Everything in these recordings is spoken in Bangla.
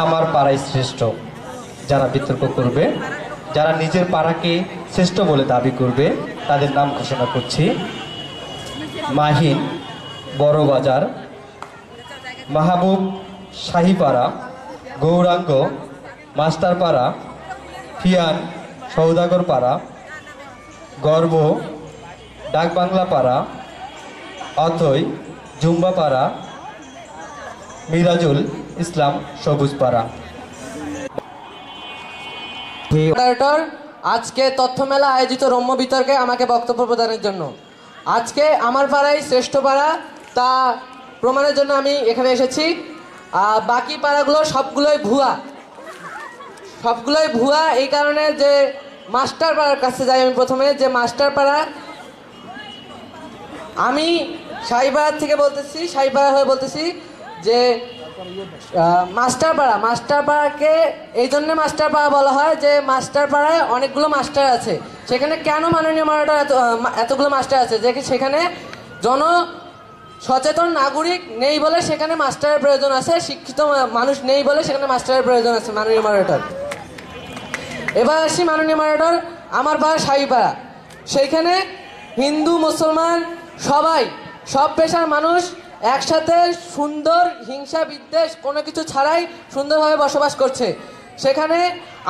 আমার পাড়াই শ্রেষ্ঠ যারা বিতর্ক করবে, যারা নিজের পাড়াকে শ্রেষ্ঠ বলে দাবি করবে, তাদের নাম ঘোষণা করছি। মাহিন বড়বাজার, মাহবুব শাহীপাড়া, গৌরাঙ্গ মাস্টারপাড়া, ফিয়ান সৌদাগরপাড়া, গর্ব ডাকবাংলাপাড়া, অথই জুম্বাপাড়া, মিরাজুল ইসলাম সবুজপাড়া। আজকে তথ্য মেলা আয়োজিত রম্য বিতর্কে আমাকে বক্তব্য প্রদানের জন্য, আজকে আমার পাড়াই শ্রেষ্ঠ পাড়া তা প্রমাণের জন্য আমি এখানে এসেছি। বাকি পাড়াগুলো সবগুলোই ভুয়া। এই কারণে যে মাস্টার পাড়ার কাছে যাই আমি প্রথমে, যে মাস্টার পাড়া, আমি শাহীপাড়া থেকে বলতেছি, শাহীপাড়া হয়ে বলতেছি যে মাস্টারপাড়াকে এই জন্য মাস্টারপাড়া বলা হয় যে মাস্টারপাড়ায় অনেকগুলো মাস্টার আছে। সেখানে কেন মাননীয় মডারেটর এতগুলো মাস্টার আছে, যে সেখানে সচেতন নাগরিক নেই বলে সেখানে মাস্টারের প্রয়োজন আছে, শিক্ষিত মানুষ নেই বলে সেখানে মাস্টারের প্রয়োজন আছে মাননীয় মডারেটর। এবার আসি মাননীয় মডারেটর, আমার পাড়া শাহীপাড়া, সেইখানে হিন্দু মুসলমান সব পেশার মানুষ একসাথে সুন্দর, হিংসা বিদ্বেষ কোনো কিছু ছাড়াই সুন্দরভাবে বসবাস করছে। সেখানে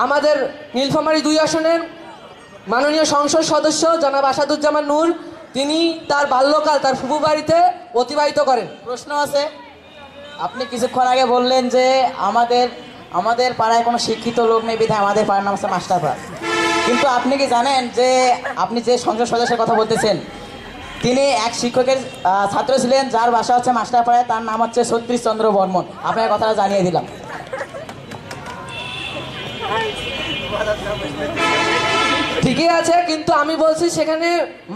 আমাদের নীলফামারী 2 আসনের মাননীয় সংসদ সদস্য জনাব আসাদুজ্জামান নূর, তিনি তার বাল্যকাল তার ফুফু বাড়িতে অতিবাহিত করেন। প্রশ্ন আছে, আপনি কিছুক্ষণ আগে বললেন যে আমাদের পাড়ায় কোনো শিক্ষিত লোক নেই বিধায় আমাদের পাড়ার নাম হচ্ছে মাস্টারপাড়া, কিন্তু আপনি কি জানেন যে আপনি যে সংসদ সদস্যের কথা বলতেছেন তিনি এক শিক্ষকের ছাত্র ছিলেন, যার বাসা হচ্ছে মাস্টারপাড়ায়, তার নাম হচ্ছে সতীশ চন্দ্র বর্মন। আপনার কথাটা জানিয়ে দিলাম। ঠিকই আছে, কিন্তু আমি বলছি সেখানে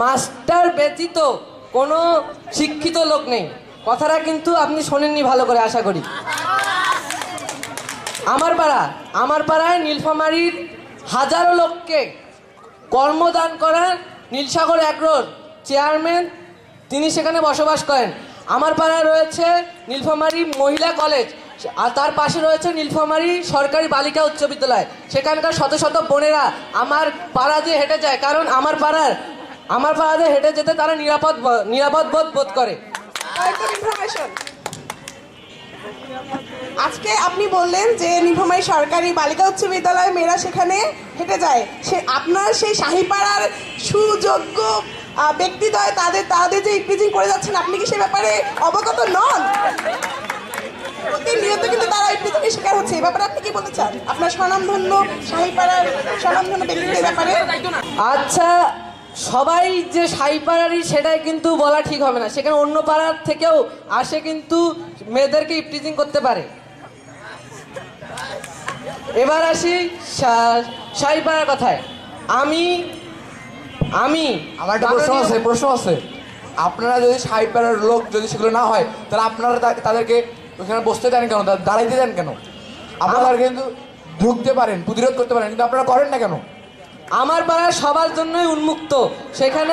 মাস্টার ব্যতীত কোনো শিক্ষিত লোক নেই। কথাটা কিন্তু আপনি শোনেননি ভালো করে, আশা করি। আমার পাড়ায় নীলফামারীর হাজারো লোককে কর্মদান করার নীলসাগর অ্যাগ্রোর চেয়ারম্যান, তিনি সেখানে বসবাস করেন। আমার পাড়ায় রয়েছে নীলফামারী মহিলা কলেজ, আর তার পাশে রয়েছে নীলফামারী সরকারি বালিকা উচ্চ বিদ্যালয়। সেখানকার শত শত বোনেরা আমার পাড়া দিয়ে হেঁটে যায়, কারণ আমার পাড়া দিয়ে হেঁটে যেতে তারা নিরাপদ বোধ করে। আজকে আপনি বললেন যে নীলফামারী সরকারি বালিকা উচ্চ বিদ্যালয় মেয়েরা সেখানে হেঁটে যায়, আপনার সেই শাহীপাড়ার সুযোগ্য ব্যক্তিদ্বয় তাদের যে ইপটিজিং করে যাচ্ছেন, আপনি কি সে ব্যাপারে অবগত নন? প্রতিনিয়ত কিন্তু তারা ইপটিজিংয়ের শিকার হচ্ছে, এই ব্যাপারে আপনি কি বলতে চান আপনার স্বনামধন্য শাহীপাড়ার স্বনামধন্য ব্যক্তিদের ব্যাপারে? আচ্ছা, সবাই যে শাহীপাড়ারই সেটাই কিন্তু বলা ঠিক হবে না, সেখানে অন্য পাড়ার থেকেও আসে কিন্তু মেয়েদেরকে ইপটিজিং করতে পারে। এবার আসি শাহীপাড়ার কথায়। আমার একটা প্রশ্ন আছে, আপনারা যদি শাহীপাড়ার লোক যদি সেগুলো না হয়, তাহলে আপনারা তাদেরকে ওখানে বসতে দেন কেন, দাঁড়াইতে দেন কেন? আপনারা কিন্তু ঢুকতে পারেন, প্রতিরোধ করতে পারেন, কিন্তু আপনারা করেন না কেন? আমার পাড়া সবার জন্যই উন্মুক্ত, সেখানে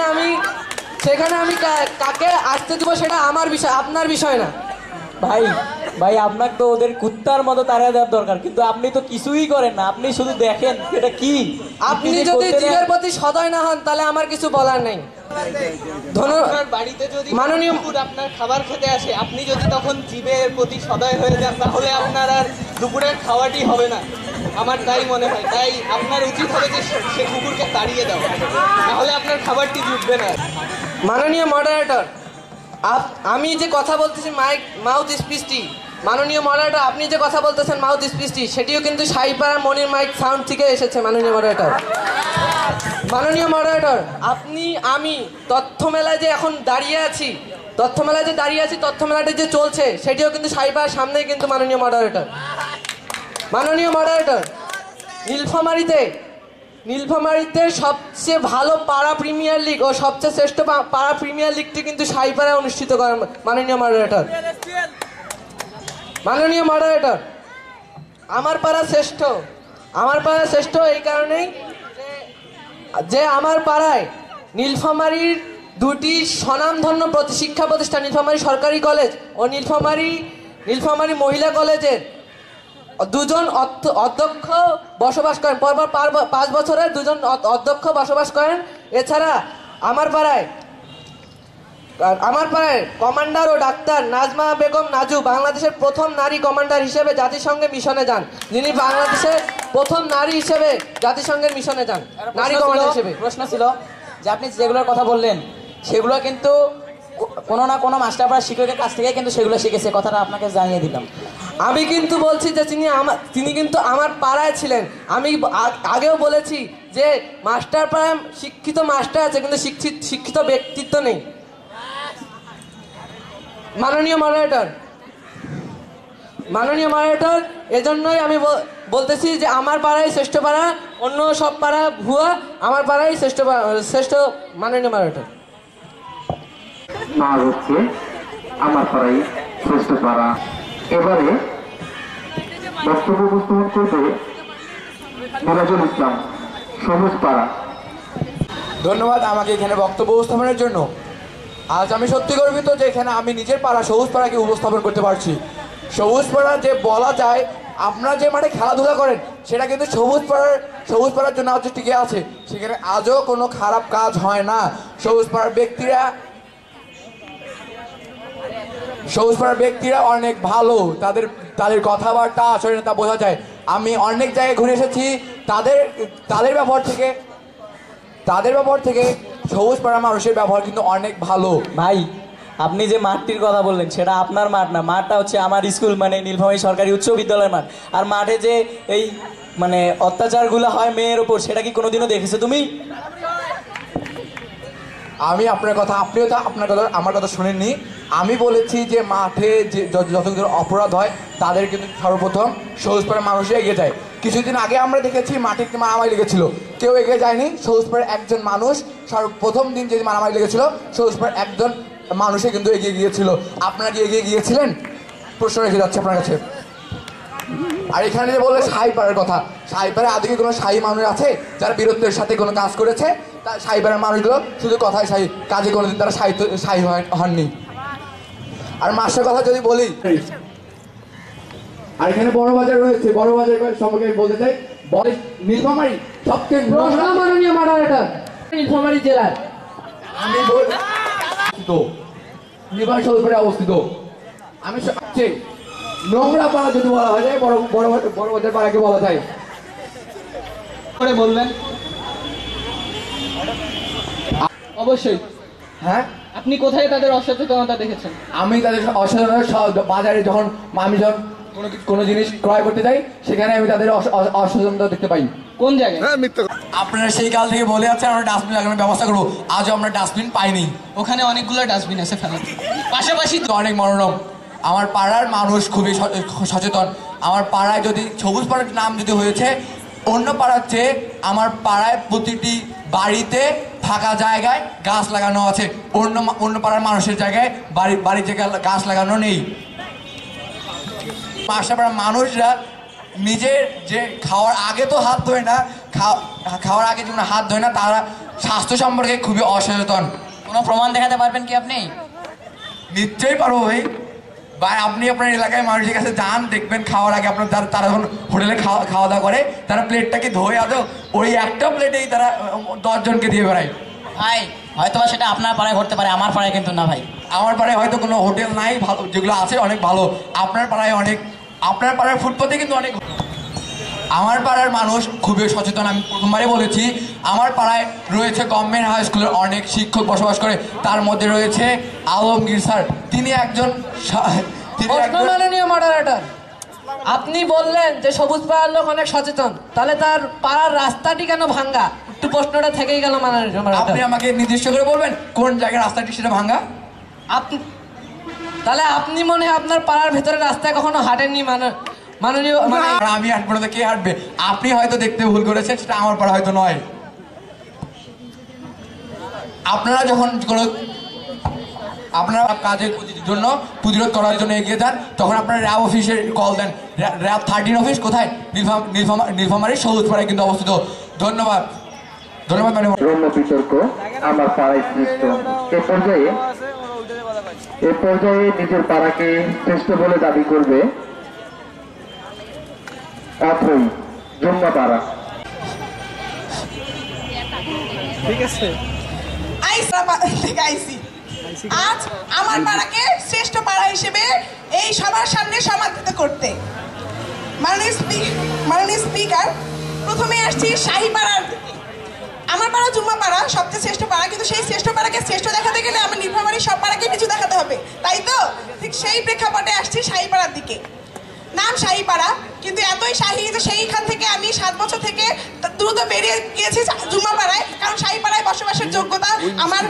আমি কাকে আসতে দিব সেটা আমার বিষয়, আপনার বিষয় না। ভাই আপনাকে তো ওদের কুত্তার মতো তাড়া দেওয়ার দরকার, কিন্তু আপনি তো কিছুই করেন না, আপনি শুধু দেখেন এটা কি। আপনি যদি জীবের প্রতি সদয় না হন তাহলে আমার কিছু বলার নেই। বাড়িতে যদি মাননীয় আপনার খাবার খেতে আসে, আপনি যদি তখন জীবের প্রতি সদয় হয়ে যান, তাহলে আপনার আর দুপুরের খাওয়াটি হবে না, আমার তাই মনে হয়। তাই আপনার উচিত হবে যে সে কুকুরকে তাড়িয়ে দেওয়া, তাহলে আপনার খাবারটি জুটবে না। মাননীয় মডারেটর, আমি যে কথা বলতেছি মাউথ স্পিচটি, মাননীয় মডারেটর আপনি যে কথা বলতেছেন মাউথ স্পিচটি, সেটিও কিন্তু শাহীপাড়া মনির মাইক সাউন্ড থেকে এসেছে। মাননীয় মডারেটর, আমি তথ্য মেলায় যে এখন দাঁড়িয়ে আছি, তথ্য মেলাটি যে চলছে সেটিও কিন্তু শাহীপাড়ার সামনেই কিন্তু। মাননীয় মডারেটর, নীলফামারীতে সবচেয়ে ভালো পাড়া প্রিমিয়ার লিগ ও সবচেয়ে শ্রেষ্ঠ পাড়া প্রিমিয়ার লিগটি কিন্তু শাহীপাড়ায় অনুষ্ঠিত করেন। মাননীয় মডারেটর, আমার পাড়া শ্রেষ্ঠ এই কারণেই যে আমার পাড়ায় নীলফামারীর 2টি স্বনামধন্য শিক্ষা প্রতিষ্ঠান, নীলফামারী সরকারি কলেজ ও নীলফামারী মহিলা কলেজের দুজন অধ্যক্ষ বসবাস করেন, পরপর 5 বছরে দুজন অধ্যক্ষ বসবাস করেন। এছাড়া আমার পাড়ায় কমান্ডার ও ডাক্তার নাজমা বেগম নাজু বাংলাদেশের প্রথম নারী কমান্ডার হিসেবে জাতিসংঘের মিশনে যান। যিনি বাংলাদেশের প্রথম নারী হিসেবে জাতিসংঘের মিশনে যান, নারী কমান্ডার হিসেবে। প্রশ্ন ছিল যে আপনি যেগুলোর কথা বললেন সেগুলো কিন্তু কোনো না কোনো মাস্টারপাড়া শিক্ষকের কাছ থেকে কিন্তু সেগুলো শিখেছে, কথাটা আপনাকে জানিয়ে দিলাম। আমি কিন্তু বলছি যে তিনি কিন্তু আমার পাড়ায় ছিলেন। আমি আগেও বলেছি যে মাস্টার পাড়ায় শিক্ষিত মাস্টার আছে, কিন্তু শিক্ষিত ব্যক্তিত্ব নেই। মাননীয় মডারেটর, এজন্যই আমি বলতেছি যে আমার পাড়াই শ্রেষ্ঠ পাড়া, অন্য সব পাড়া ভুয়া, আমার পাড়াই শ্রেষ্ঠ। মাননীয় মডারেটর, না হচ্ছে আমার পাড়াই শ্রেষ্ঠ পাড়া। এবারে বক্তব্য উপস্থাপন করবে মিরাজুল ইসলাম, সবুজ পাড়া। ধন্যবাদ আমাকে এখানে বক্তব্য উপস্থাপনের জন্য। আজ আমি সত্যি গর্বিত যে এখানে আমি নিজের পাড়া সবুজ পাড়াকে উপস্থাপন করতে পারছি। সবুজ পাড়া যে বলা যায়, আপনারা যে মাঠে খেলাধুলা করেন সেটা কিন্তু সবুজ পাড়ার জন্য আজ টিকে আছে। সেখানে আজও কোনো খারাপ কাজ হয় না। সবুজ পাড়ার ব্যক্তিরা অনেক ভালো, তাদের কথাবার্তা আচরণে তা বোঝা যায়। আমি অনেক জায়গায় ঘুরে এসেছি, তাদের ব্যবহার থেকে সবুজ পাড়ার মানুষের ব্যবহার কিন্তু অনেক ভালো। ভাই, আপনি যে মাঠটির কথা বললেন সেটা আপনার মাঠ না, মাঠটা হচ্ছে আমার স্কুল, মানে নীলফামারী সরকারি উচ্চ বিদ্যালয়ের মাঠ। আর মাঠে যে এই মানে অত্যাচারগুলো হয় মেয়ের ওপর, সেটা কি কোনোদিনও দেখেছো তুমি? আমি আপনার কথা, আপনিও তো আমার কথা শুনেননি। আমি বলেছি যে মাঠে যে যতগুলো অপরাধ হয় তাদের কিন্তু সর্বপ্রথম সবুজ পাড়ার মানুষই এগিয়ে যায়। কিছুদিন আগে আমরা দেখেছি মাঠে একটি মারামারি লেগেছিল, কেউ এগিয়ে যায়নি। সবুজ পাড়ার একজন মানুষ প্রথম দিন যে মারামারি লেগেছিল সবুজ পাড়ার একজন মানুষে কিন্তু এগিয়ে গিয়েছিল। আপনারা কি এগিয়ে গিয়েছিলেন? প্রশ্ন রেখে যাচ্ছে আপনার কাছে। আর এখানে যে বললে সাহিপাড়ার কথা, সাহিপাড়ায় আদৌ কি কোনো শাহী মানুষ আছে যারা বীরত্বের সাথে কোনো কাজ করেছে? সাহিপাড়ার মানুষগুলো শুধু কথায় শাহী, কাজে কোনোদিন তারা শাহী হননি। আর মাসের কথা যদি বলি, আর এখানে বড় বাজার রয়েছে, বড় বাজার সম্পর্কে বলতে চাই। নীলফামারী সবচেয়ে মাননীয় মডারেটর, নীলফামারী জেলার আমি নীলফামারী সদরে অবস্থিত। আমি সবচেয়ে নোংরা পাড়া যদি বলা হয় যায়, বড় বাজার পাড়াকে বলা যায়। করে বলবেন অবশ্যই। হ্যাঁ, আপনি কোথায় তাদের অসচেতনতা দেখেছেন? আমি তাদের অসচেতনতা বাজারে যখন কোনো জিনিস ক্রয় করতে যাই, সেখানে আমি তাদের অসচেতনতা দেখতে পাই। কোন জায়গায়? আপনারা সেই কাল থেকে বলে যাচ্ছেন আমরা ডাস্টবিন লাগানোর ব্যবস্থা করবো, আজও আমরা ডাস্টবিন পাইনি। ওখানে অনেকগুলো ডাস্টবিন আছে ফেলার পাশাপাশি। অনেক মনোরম। আমার পাড়ার মানুষ খুবই সচেতন। আমার পাড়ায় যদি সবুজ পাড়ার নাম যদি হয়েছে, অন্য পাড়ার চেয়ে আমার পাড়ায় প্রতিটি বাড়িতে ফাঁকা জায়গায় গাছ লাগানো আছে। অন্য পাড়ার মানুষের জায়গায় বাড়িতে গাছ লাগানো নেই। পাড়ার মানুষরা নিজের যে খাওয়ার আগে তো হাত ধোয় না, খাওয়ার আগে যেমন হাত ধোয় না, তারা স্বাস্থ্য সম্পর্কে খুবই অসচেতন। কোনো প্রমাণ দেখাতে পারবেন কি আপনি? নিশ্চয়ই পারবো ভাই। আপনি আপনার এলাকায় মানুষের কাছে যান, দেখবেন খাওয়ার আগে আপনার তারা যখন হোটেলে খাওয়া দাওয়া করে, তারা প্লেটটাকে ধোয় আদৌ? ওই একটা প্লেটেই তারা 10 জনকে দিয়ে বেড়ায়। ভাই, হয়তো সেটা আপনার পাড়ায় ঘটতে পারে, আমার পাড়ায় কিন্তু না ভাই। আমার পাড়ায় হয়তো কোনো হোটেল নাই, ভালো যেগুলো আছে অনেক ভালো। আপনার পাড়ায় আপনার পাড়ার ফুটপাতে কিন্তু অনেক। আমার পাড়ার মানুষ খুবই সচেতন। আমি প্রথমবারে বলেছি, আমার পাড়ায় রয়েছে গভর্নমেন্ট হাই স্কুলের অনেক শিক্ষক বসবাস করে, তার মধ্যে রয়েছে আলমগীর স্যার। তিনি একজন মাননীয় মডারেটর, আপনি বললেন যে সবুজ পাড়ার লোক অনেক সচেতন, তাহলে তার পাড়ার রাস্তাটি কেন ভাঙ্গা? একটু প্রশ্নটা থেকেই গেল মাননীয় মডারেটর। আপনি আমাকে নির্দিষ্ট করে বলবেন কোন জায়গায় রাস্তাটি সেটা ভাঙ্গা? তাহলে আপনি মনে হয় আপনার পাড়ার ভেতরে রাস্তায় কখনো হাঁটেননি মাননীয়। আমি হাঁটবো না তো কে হাঁটবে? আপনি হয়তো দেখতে ভুল করেছেন, সেটা আমার পাড়া হয়তো নয়। আপনারা যখন আপনারা কাজের জন্য প্রতিরোধ করার জন্য এগিয়ে যান, তখন আপনারা র্যাব অফিসে কল দেন। র্যাব 13 অফিস কোথায়? নীলফামারী সবুজ পাড়ায় কিন্তু অবস্থিত। ধন্যবাদ। রম্য বিতর্ক আমার পাড়ায় শ্রেষ্ঠ। এ পর্যায়ে নিজের পাড়াকে শ্রেষ্ঠ বলে দাবি করবে অথই জুম্মাপাড়া। আজ আমার পাড়াকে শ্রেষ্ঠ পাড়া হিসেবে এই সবার সামনে সমাদৃত করতে মাননীয় স্পিকার, প্রথমে আসছি শাহী পাড়ার দিকে। আমার পাড়া জুম্মা পাড়া সবচেয়ে শ্রেষ্ঠ পাড়া, কিন্তু সেই শ্রেষ্ঠ পাড়াকে শ্রেষ্ঠ দেখাতে গেলে আমার নীলফামারীর সব পাড়াকে কিছু দেখাতে হবে, তাই তো? ঠিক সেই প্রেক্ষাপটে আসছি শাহী পাড়ার দিকে। নাম শাহী পাড়া, কিন্তু এতই শাহী যে সেইখান থেকে আমি 7 বছর থেকে দ্রুত বেরিয়ে গিয়েছি জুম্মা পাড়ায়, কারণ শাহী পাড়ায় বসবাসের যোগ্যতা আমার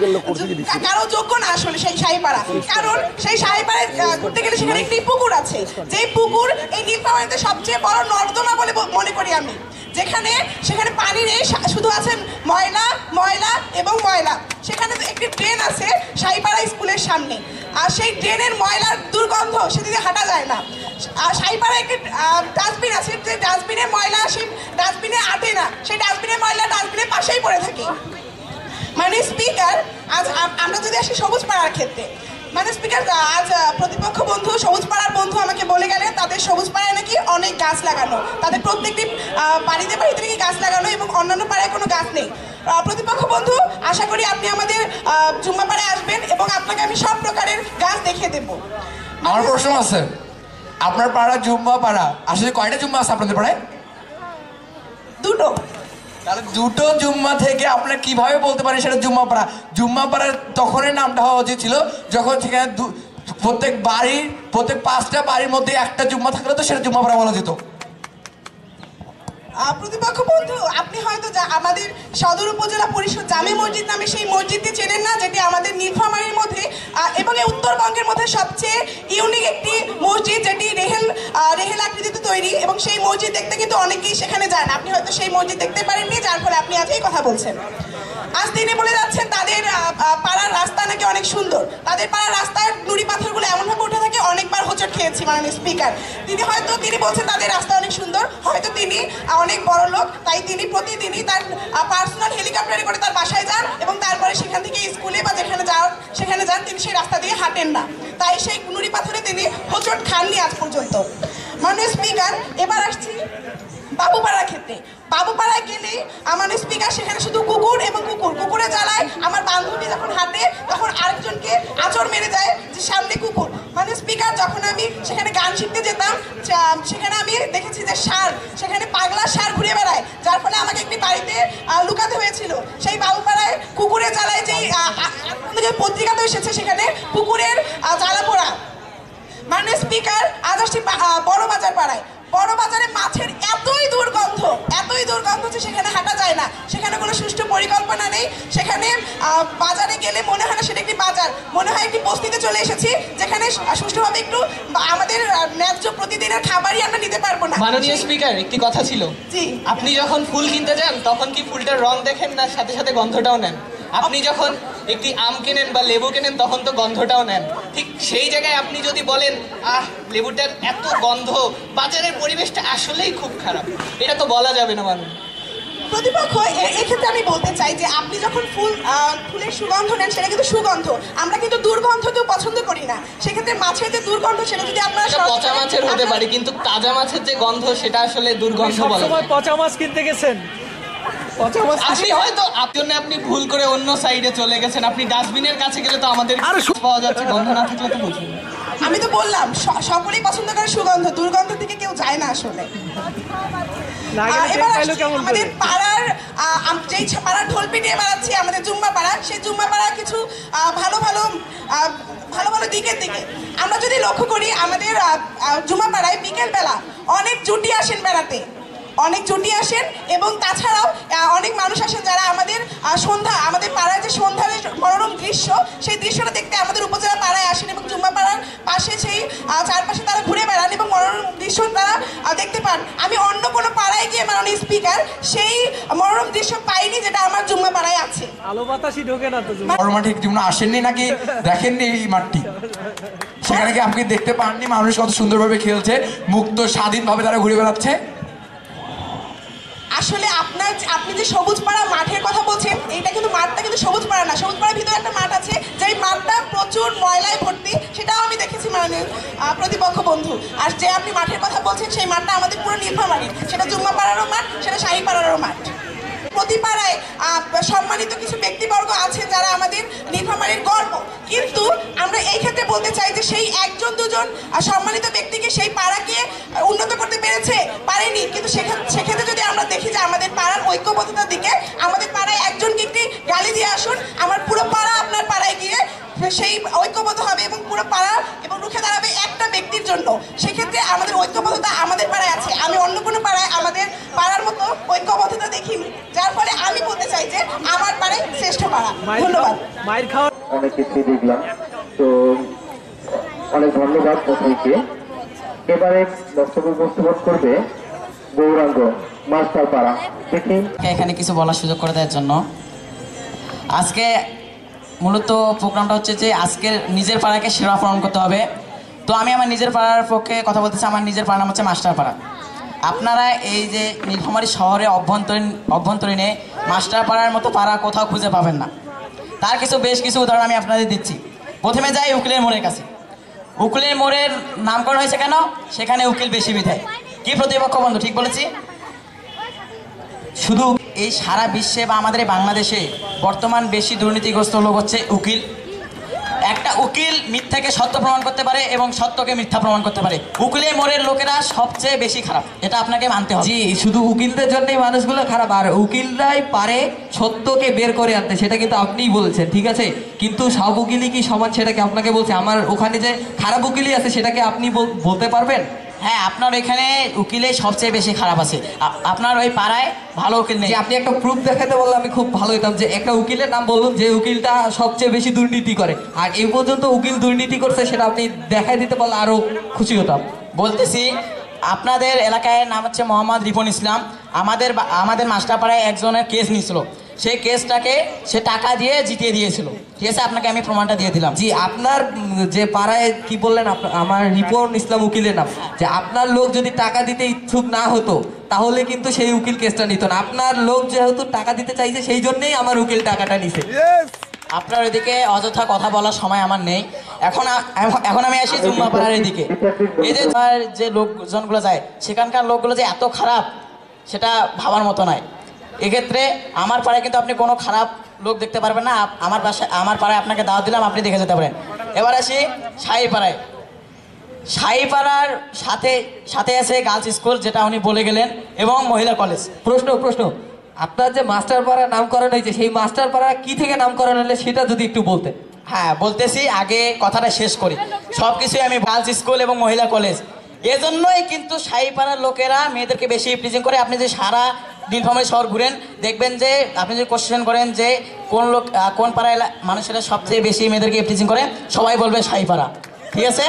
কারো যোগ্য না আসলে সেই শাহী পাড়া। কারণ সেই শাহী পাড়ায় ঘুরতে গেলে সেখানে একটি পুকুর আছে, যেই পুকুর এই নীলফামারীতে সবচেয়ে বড় নর্দমা বলে মনে করি আমি। সেখানে পানি নেই, শুধু আছে ময়লা ময়লা এবং ময়লা। সেখানে একটি ড্রেন আছে শাহীপাড়া স্কুলের সামনে, আর সেই ড্রেনের ময়লার দুর্গন্ধ সেদিকে হাঁটা যায় না। আর শাহীপাড়া একটি ডাস্টবিন আছে, যে ডাস্টবিনের ময়লা সেই ডাস্টবিনে আটে না, সেই ডাস্টবিনের ময়লা ডাস্টবিনের পাশেই পড়ে থাকে। মানে স্পিকার, আজ আমরা যদি আসি সবুজ পাড়ার ক্ষেত্রে, মানে স্পিকার, আজ প্রতিপক্ষ বন্ধু সবুজ পাড়ার বন্ধু আমাকে বলে গেলে তাদের সবুজ পাড়ায় নাকি অনেক গাছ লাগানো, তাদের প্রত্যেকটি বাড়িতে বাড়িতে নাকি গাছ লাগানো এবং অন্যান্য পাড়ায় কোনো গাছ নেই। প্রতিপক্ষ বন্ধু, আশা করি আপনি আমাদের জুম্মা পাড়ায় আসবেন এবং আপনাকে আমি সব প্রকারের গাছ দেখিয়ে দেব। আমার প্রশ্ন আছে, আপনার পাড়া জুম্মা পাড়া, আসলে কয়টা জুম্মা আছে আপনাদের পাড়ায়? দুটো। তাহলে দুটো জুম্মা থেকে আপনারা কিভাবে বলতে পারেন সেটা জুম্মা পাড়া? জুম্মা পাড়ার তখনই নামটা হওয়া উচিত ছিল যখন সেখানে প্রত্যেক 5টা বাড়ির মধ্যে একটা জুম্মা থাকলে তো সেটা জুম্মা পাড়া বলা যেত। প্রতিপক্ষ বন্ধু, আপনি হয়তো আমাদের সদর উপজেলা পরিষদ জামে মসজিদ নামে সেই মসজিদটি চেনেন না, যেটি আমাদের নীলফামারীর মধ্যে এবং এই উত্তরবঙ্গের মধ্যে সবচেয়ে ইউনিক একটি মসজিদ, যেটি রেহেল আকৃতিতে তৈরি, এবং সেই মসজিদ দেখতে কিন্তু অনেকেই সেখানে যান। আপনি হয়তো সেই মসজিদ দেখতে পারেননি, যার ফলে আপনি আজ এই কথা বলছেন। আজ তিনি বলে যাচ্ছেন তাদের পাড়ার রাস্তা নাকি অনেক সুন্দর, তাদের পাড়ার রাস্তার নুড়ি পাথরগুলো এমনভাবে উঠে থাকে অনেকবার হোঁচট খেয়েছি মাননীয় স্পিকার। তিনি বলছেন তাদের রাস্তা অনেক সুন্দর, হয়তো তিনি অনেক বড় লোক, তাই তিনি প্রতিদিনই তার পার্সোনাল হেলিকপ্টারে করে তার বাসায় যান এবং তারপরে সেখান থেকে স্কুলে বা সেখানে যান, তিনি সেই রাস্তা দিয়ে হাঁটেন না, তাই সেই নুড়ি পাথরে তিনি হোঁচট খাননি আজ পর্যন্ত। মাননীয় স্পিকার, এবার আসছি বাবুপাড়ার ক্ষেত্রে। বাবুপাড়ায় গেলে আমার স্পিকার সেখানে শুধু কুকুর এবং কুকুরের জ্বালায় আমার বান্ধবী যখন হাঁটে তখন আরেকজনকে আঁচড় মেরে যায় যে সামনে কুকুর। মানে স্পিকার, যখন আমি সেখানে গান শিখতে যেতাম সেখানে আমি দেখেছি যে সেখানে পাগলা ষাঁড় ঘুরে বেড়ায়, যার ফলে আমাকে একটি বাড়িতে লুকাতে হয়েছিল। সেই বাবুপাড়ায় কুকুরের জ্বালায় যেই পত্রিকাতে এসেছে সেখানে কুকুরের জ্বালা পোড়া। মানে স্পিকার, আজ আসছি বড় বাজার পাড়ায়। বড় বাজারে মাছের এতই দুর্গন্ধ যে সেখানে হাঁটা যায় না, সেখানে কোনো সুষ্ঠু পরিকল্পনা নেই। সেখানে বাজারে গেলে মনে হয় না সেটা একটি বাজার, মনে হয় একটি বস্তিতে চলে এসেছি, যেখানে সুষ্ঠুভাবে একটু আমাদের ন্যায্য প্রতিদিনের খাবারই আমরা নিতে পারবো না। মাননীয় স্পিকার, একটি কথা ছিল, জি, আপনি যখন ফুল কিনতে যান তখন কি ফুলটার রং দেখেন না, সাথে সাথে গন্ধটাও নেন? আপনি যখন একটি আম কেনেন বা লেবু কেনেন তখন তো গন্ধটাও নেন। ঠিক সেই জায়গায় আপনি যদি বলেন লেবুটার এত গন্ধ, বাজারের পরিবেশটা আসলেই খুব খারাপ, এটা তো বলা যাবে না। মানুষ প্রতিপক্ষ, এক্ষেত্রে আমি বলতে চাই যে আপনি যখন ফুলের সুগন্ধ নেন সেটা কিন্তু সুগন্ধ, আমরা কিন্তু দুর্গন্ধ কেউ পছন্দ করি না। সেক্ষেত্রে মাছের যে দুর্গন্ধ সেটা যদি আপনারা পচা মাছের হতে পারে, কিন্তু তাজা মাছের যে গন্ধ সেটা আসলে দুর্গন্ধ বলা যায়। পচা মাছ কিনতে গেছেন, আপনি হয়তো আপনি ভুল করে অন্য সাইডে চলে গেছেন, আপনি ডাস্টবিনের কাছে গেলে তো আমাদের পাওয়া যাচ্ছে, গন্ধ না থাকলে তো বুঝুন। আমি তো বললাম সকলেই পছন্দ করে সুগন্ধ, দুর্গন্ধের দিকে কেউ যায় না আসলে। আমাদের পাড়ার যেই পাড়ার ঢোলপিটি এবার আছি আমাদের জুম্মা পাড়া, সেই জুম্মা পাড়া কিছু ভালো ভালো দিকের দিকে আমরা যদি লক্ষ্য করি, আমাদের জুম্মা পাড়ায় বিকেল বেলা অনেক জুটি আসেন বেড়াতে, এবং তাছাড়াও অনেক মানুষ আসেন যারা আমাদের পাড়ায় যে সন্ধ্যার মনোরম দৃশ্য, সেই দৃশ্যটা দেখতে আমাদের উপজেলা পাড়ায় আসেন এবং জুম্মা পাড়ার পাশে সেই চারপাশে তারা ঘুরে বেড়ান এবং মনোরম দৃশ্য তারা দেখতে পান। আমি অন্য কোনো পাড়ায় গিয়ে মাননীয় স্পিকার সেই মনোরম দৃশ্য পাইনি যেটা আমার জুম্মা পাড়ায় আছে। আলো বাতাসই ঢোকে না তো। বড় মাঠে জীবনে আসেননি নাকি দেখেননি এই মাঠটি? সেখানে কি আপনি দেখতে পাননি মানুষ কত সুন্দরভাবে খেলছে, মুক্ত স্বাধীনভাবে তারা ঘুরে বেড়াচ্ছে? আসলে আপনি যে সবুজ পাড়া মাঠের কথা বলছেন, এইটা কিন্তু মাঠটা কিন্তু সবুজ পাড়া না, সবুজ পাড়ার ভিতরে একটা মাঠ আছে, যেই মাঠটা প্রচুর ময়লায় ভর্তি, সেটাও আমি দেখেছি মাননীয় আমাদের প্রতিপক্ষ বন্ধু। আর যে আপনি মাঠের কথা বলছেন সেই মাঠটা আমাদের পুরো নীলফামারী, সেটা জুম্মা পাড়ারও মাঠ, সেটা শাহী পাড়ারও মাঠ। প্রতি পাড়ায় সম্মানিত কিছু ব্যক্তিবর্গ আছেন যারা আমাদের নীলফামারীর গর্ব, কিন্তু আমরা এই ক্ষেত্রে বলতে চাই যে সেই একজন দুজন সম্মানিত ব্যক্তিকে সেই পাড়াকে উন্নত করতে পেরেছে, পারেনি। কিন্তু সেক্ষেত্রে যদি আমরা দেখি যে আমাদের পাড়ার ঐক্যবদ্ধতার দিকে, আমাদের পাড়ায় একজনকে একটি গালি দিয়ে আসুন, আমার পুরো পাড়া আপনার পাড়ায় গিয়ে সেই ঐক্যবদ্ধ হবে এবং পুরো পাড়া এবং রুখে দাঁড়াবে একটা ব্যক্তির জন্য। সেক্ষেত্রে আমাদের ঐক্যবদ্ধতা আমাদের পাড়ায় আছে, আমি অন্য কোনো পাড়ায় আমাদের পাড়ার মতো ঐক্যবদ্ধতা দেখিনি, যার ফলে আমি বলতে চাই যে আমার পাড়ায় শ্রেষ্ঠ পাড়া। ধন্যবাদ। মায়ের খাওয়া অনেক কিছুই দেখলাম, তো অনেক ধন্যবাদ সবাইকে। এবারে বক্তব্য উপস্থাপন করবে গৌরাঙ্গ মাস্টার পাড়া। দেখি এখানে কিছু বলার সুযোগ করে দেওয়ার জন্য। আজকে মূলত প্রোগ্রামটা হচ্ছে যে আজকের নিজের পাড়াকে সেরা প্রমাণ করতে হবে। তো আমি আমার নিজের পাড়ার পক্ষে কথা বলতেছি। আমার নিজের পাড়ার নাম হচ্ছে মাস্টার পাড়া। আপনারা এই যে নীলফামারী শহরে অভ্যন্তরীণে মাস্টার পাড়ার মতো পাড়া কোথাও খুঁজে পাবেন না। তার বেশ কিছু উদাহরণ আমি আপনাদের দিচ্ছি। প্রথমে যাই উকিলের মোড়ের কাছে। উকিলের মোড়ের নামকরণ হয়েছে কেন? সেখানে উকিল বেশি বিধায়। কি প্রতিপক্ষ বন্ধু, ঠিক বলেছি? শুধু এই সারা বিশ্বে বা আমাদের বাংলাদেশে বর্তমান বেশি দুর্নীতিগ্রস্ত লোক হচ্ছে উকিল। একটা উকিল মিথ্যাকে সত্য প্রমাণ করতে পারে এবং সত্যকে মিথ্যা প্রমাণ করতে পারে। উকিলের মোড়ের লোকেরা সবচেয়ে বেশি খারাপ, এটা আপনাকে মানতে হবে। জি, শুধু উকিলদের জন্যই মানুষগুলো খারাপ, আর উকিলরাই পারে সত্যকে বের করে আনতে, সেটা কিন্তু আপনিই বলছেন, ঠিক আছে? কিন্তু সব উকিলই কি সমান সেটাকে আপনাকে বলছে? আমার ওখানে যে খারাপ উকিলই আছে সেটাকে আপনি বলতে পারবেন? হ্যাঁ, আপনার এখানে উকিলেই সবচেয়ে বেশি খারাপ আছে, আপনার ওই পাড়ায় ভালো উকিল নেই। যে আপনি একটা প্রুফ দেখাতে বললে আমি খুব ভালো হইতাম, যে একটা উকিলের নাম বলুন যে উকিলটা সবচেয়ে বেশি দুর্নীতি করে, আর এই পর্যন্ত উকিল দুর্নীতি করছে সেটা আপনি দেখাই দিতে পারলে আরো খুশি হতাম। বলতেছি, আপনাদের এলাকায় নাম হচ্ছে মোহাম্মদ রিপন ইসলাম। আমাদের মাস্টারপাড়ায় একজনের কেস নিয়েছিল, সেই কেসটাকে সে টাকা দিয়ে জিতিয়ে দিয়েছিল, ঠিক আছে? আপনাকে আমি প্রমাণটা দিয়ে দিলাম। জি, আপনার যে পাড়ায় কি বললেন, আমার রিপন ইসলাম উকিলের নাম, যে আপনার লোক যদি টাকা দিতে ইচ্ছুক না হতো তাহলে কিন্তু সেই উকিল কেসটা নিত না। আপনার লোক যেহেতু টাকা দিতে চাইছে সেই জন্যই আমার উকিল টাকাটা নিছে। আপনার ওইদিকে অযথা কথা বলার সময় আমার নেই। এখন আমি আসি জুম্মা পাড়ার এদিকে। এই যে লোকজনগুলো যায়, সেখানকার লোকগুলো যে এত খারাপ সেটা ভাবার মতো নয়। এক্ষেত্রে আমার পাড়ায় কিন্তু আপনি কোনো খারাপ লোক দেখতে পারবেন না। আমার পাড়ায় আপনাকে দাওয়াত দিলাম, আপনি দেখে যেতে পারেন। এবার আসি শাহী পাড়ায়। শাহী পাড়ার সাথে আছে গার্লস স্কুল, যেটা উনি বলে গেলেন, এবং মহিলা কলেজ। প্রশ্ন, আপনার যে মাস্টার পাড়া নামকরণ হয়েছে সেই মাস্টার পাড়া কি থেকে নামকরণ হলে সেটা যদি একটু বলতেন। হ্যাঁ, বলতেছি, আগে কথাটা শেষ করি। সব কিছুই আমি গার্লস স্কুল এবং মহিলা কলেজ, এজন্যই কিন্তু শাহী পাড়ার লোকেরা মেয়েদেরকে বেশি প্রিজিং করে। আপনি যে সারা নীলফামারী শহর ঘুরেন, দেখবেন যে আপনি যদি কোশ্চেন করেন যে কোন পাড়ায় মানুষেরা সবচেয়ে বেশি মেয়েদেরকে প্রিজিং করে, সবাই বলবে শাহী পাড়া, ঠিক আছে?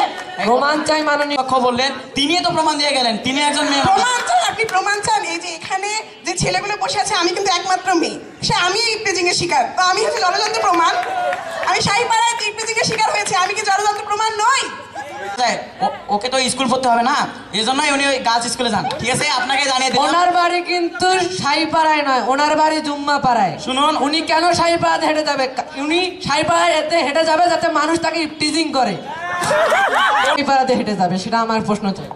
প্রমাণ চাই মাননীয় বললেন, তিনি তো প্রমাণ দিয়ে গেলেন, তিনি একজন মেয়ে। প্রমাণ চান? আপনি প্রমাণ চান? এই যে এখানে যে ছেলেগুলো বসে আছে, আমি কিন্তু একমাত্র মেয়ে, সে আমি ইপটিজিং এর শিকার, তো আমি হচ্ছে জলযন্ত্র প্রমাণ। আমি শাহী পাড়ায় ইপটিজিং এর শিকার হয়েছে, আমি কি জলযন্ত্র প্রমাণ নই? ওকে তো স্কুল পড়তে হবে না, এজন্যই উনি ওই গার্লস স্কুলে যান, ঠিক আছে? আপনাকে জানিয়ে দিলাম। ওনার বাড়ি কিন্তু শাহী পাড়ায় নয়, ওনার বাড়ি জুম্মা পাড়ায়। শুনুন, উনি কেন শাহী পাড়াতে হেঁটে যাবে? উনি শাহী পাড়ায় হেঁটে যাবে যাতে মানুষ তাকে টিজিং করে, শাহী পাড়াতে হেঁটে যাবে, সেটা আমার প্রশ্ন চাই।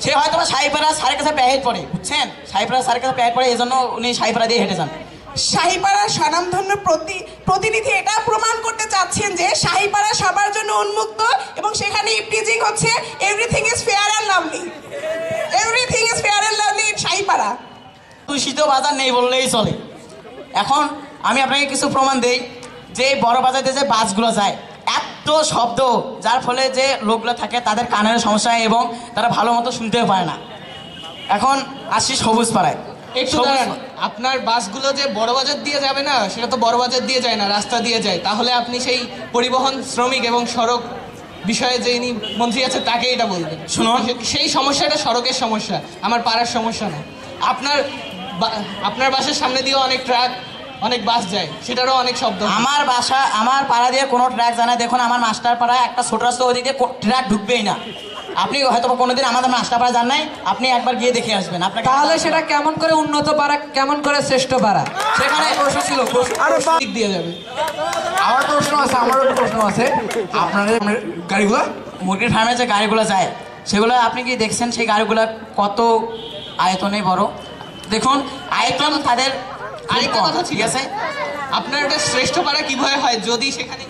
সে হয়তো শাহী পাড়া স্যারের কাছে প্যাকেট পড়ে, বুঝছেন? শাহী পাড়া স্যারের কাছে প্যাকেট পড়ে, এজন্য উনি শাহী পাড়া দিয়ে হেঁটে যান। শাহী পাড়ার স্বনামধন্য প্রতিনিধি এটা প্রমাণ করতে চাচ্ছেন যে শাহী পাড়া সবার জন্য উন্মুক্ত এবং সেখানে ইপটিজিং হচ্ছে, everything is fair and lovely, everything is fair and lovely in Shahi Para. দূষিত বাজার নেই বললেই চলে। এখন আমি আপনাকে কিছু প্রমাণ দেই যে বড় বাজারে যে বাসগুলো যায়, এত শব্দ, যার ফলে যে লোকগুলো থাকে তাদের কানের সমস্যা হয় এবং তারা ভালো মতো শুনতেও পারে না। এখন আসি সবুজ পাড়ায়। একটু দাঁড়ান, আপনার বাসগুলো যে বড় বাজার দিয়ে যাবে না, সেটা তো বড় বাজার দিয়ে যায় না, রাস্তা দিয়ে যায়। তাহলে আপনি সেই পরিবহন শ্রমিক এবং সড়ক বিষয়ে যে ইনি মন্ত্রী আছে তাকে এটা বলবেন। শুনুন, সেই সমস্যাটা সড়কের সমস্যা, আমার পাড়ার সমস্যা না। আপনার বাসার সামনে দিয়ে অনেক ট্রাক, অনেক বাস যায়, সেটারও অনেক শব্দ। আমার পাড়া দিয়ে কোনো ট্রাক যায় না। দেখুন, আমার মাস্টার পাড়ায় একটা ছোট রাস্তা, ওদিকে ট্রাক ঢুকবেই না। আপনি হয়তো কোনোদিন আমাদের মাস্টার পাড়া যান নাই, আপনি একবার গিয়ে দেখে আসবেন। আপনাকে তাহলে সেটা কেমন করে উন্নত পাড়া, কেমন করে শ্রেষ্ঠ পাড়া? সেখানে প্রশ্ন ছিল, দিক দিয়ে যাবে। আমার প্রশ্ন আছে, আমারও প্রশ্ন আছে। আপনাদের গাড়িগুলো মুরগির ফার্মে যে গাড়িগুলো যায় সেগুলো আপনি কি দেখছেন সেই গাড়িগুলো কত আয়তনে বড়? দেখুন আয়তন তাদের আরেকটা কথা ঠিক আছে। আপনার এটা শ্রেষ্ঠ পাড়া কিভাবে হয় যদি সেখানে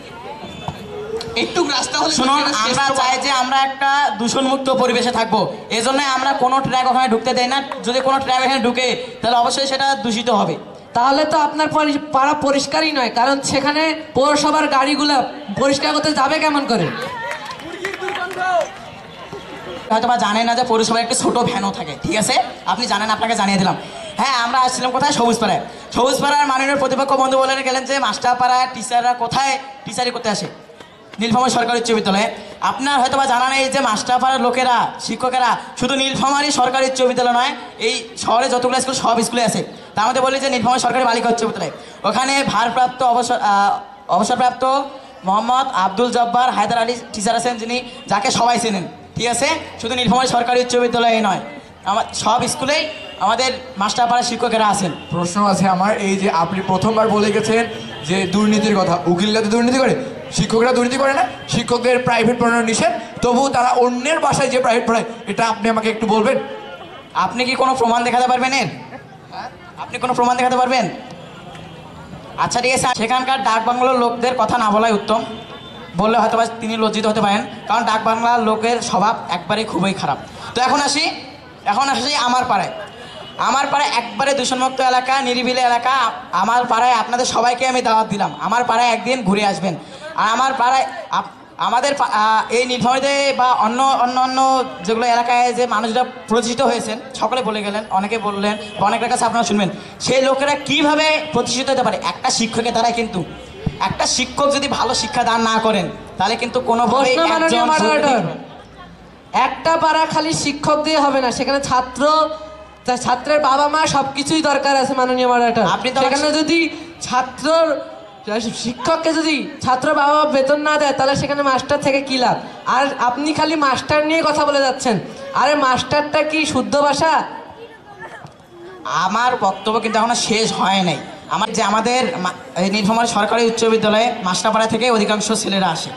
একটু রাস্তা হলে শুনুন, আমরা চাই যে আমরা একটা দূষণমুক্ত পরিবেশে থাকবো, এই জন্য আমরা কোনো ট্রাক ওখানে ঢুকতে দেই না। যদি কোনো ট্রাক এখানে ঢুকে তাহলে অবশ্যই সেটা দূষিত হবে। তাহলে তো আপনার পাড়া পরিষ্কারই নয়, কারণ সেখানে পৌরসভার গাড়িগুলো পরিষ্কার করতে যাবে কেমন করে? হয়তো বা জানেন না যে পৌরসভার একটি ছোট ভ্যানও থাকে, ঠিক আছে? আপনি জানেন, আপনাকে জানিয়ে দিলাম। হ্যাঁ, আমরা আসছিলাম কোথায়? সবুজপাড়ায়। সবুজপাড়ার মাননীয় প্রতিপক্ষ বন্ধু বলে গেলেন যে মাস্টারপাড়ার টিচাররা কোথায় টিচারি করতে আসে? নীলফামারী সরকারি উচ্চ বিদ্যালয়ে। আপনার হয়তো বা জানা নেই যে মাস্টারপাড়ার লোকেরা, শিক্ষকেরা শুধু নীলফামারী সরকারি উচ্চ বিদ্যালয় নয়, এই শহরে যতগুলো স্কুল সব স্কুলে আছে। তার মধ্যে বলি যে নীলফামারী সরকারি বালিকা উচ্চ বিদ্যালয়, ওখানে ভারপ্রাপ্ত অবসরপ্রাপ্ত মোহাম্মদ আব্দুল জব্বার হায়দার আলী টিচার আছেন, যিনি যাকে সবাই চেনেন, ঠিক আছে? শুধু নীলফামারী সরকারি উচ্চ বিদ্যালয়ে নয়, আমার সব স্কুলেই আমাদের মাস্টারপাড়ার শিক্ষকেরা আছেন। প্রশ্ন আছে আমার, এই যে আপনি প্রথমবার বলে গেছেন যে দুর্নীতির কথা, উকিলরা তো দুর্নীতি করে, শিক্ষকরা দুর্নীতি করে না? শিক্ষকদের প্রাইভেট পড়ানো নিষেধ, তবুও তারা অন্যের বাসায় যে প্রাইভেট পড়ায়, এটা আপনি আমাকে একটু বলবেন? আপনি কি কোনো প্রমাণ দেখাতে পারবেন এর? আপনি কোনো প্রমাণ দেখাতে পারবেন? আচ্ছা ঠিক আছে, সেখানকার ডাক বাংলার লোকদের কথা না বলাই উত্তম। বললে হয়তো বা তিনি লজ্জিত হতে পারেন, কারণ ডাক বাংলার লোকের স্বভাব একবারে খুবই খারাপ। তো এখন আসি আমার পাড়ায়। আমার পাড়ায় একবারে দূষণমুক্ত এলাকা, নিরিবিলি এলাকা। আমার পাড়ায় আপনাদের সবাইকে আমি দাওয়াত দিলাম, আমার পাড়ায় একদিন ঘুরে আসবেন। আর আমার পাড়ায় আমাদের এই নীলফামারীতে বা অন্য যেগুলো এলাকায় যে মানুষরা প্রতিষ্ঠিত হয়েছেন, সকলে বলে গেলেন, অনেকে বললেন বা অনেকের কাছে আপনারা শুনবেন, সেই লোকেরা কিভাবে প্রতিষ্ঠিত হতে পারে একটা শিক্ষকের দ্বারা। কিন্তু একটা শিক্ষক যদি ভালো শিক্ষা দান না করেন তাহলে কিন্তু কোনোভাবেই একটা পাড়া খালি শিক্ষক দিয়ে হবে না, সেখানে ছাত্রের বাবা মা সবকিছুই দরকার আছে মাননীয় মডারেটর। আপনি সেখানে যদি শিক্ষককে যদি ছাত্র বাবা মা বেতন না দেয় তাহলে সেখানে মাস্টার থেকে কি লাভ? আর আপনি খালি মাস্টার নিয়ে কথা বলে যাচ্ছেন। আরে মাস্টারটা কি শুদ্ধ ভাষা? আমার বক্তব্য কিন্তু এখনো শেষ হয় নাই। আমাদের নীলফামারী সরকারি উচ্চ বিদ্যালয়ে মাস্টারপাড়া থেকে অধিকাংশ ছেলেরা আসে,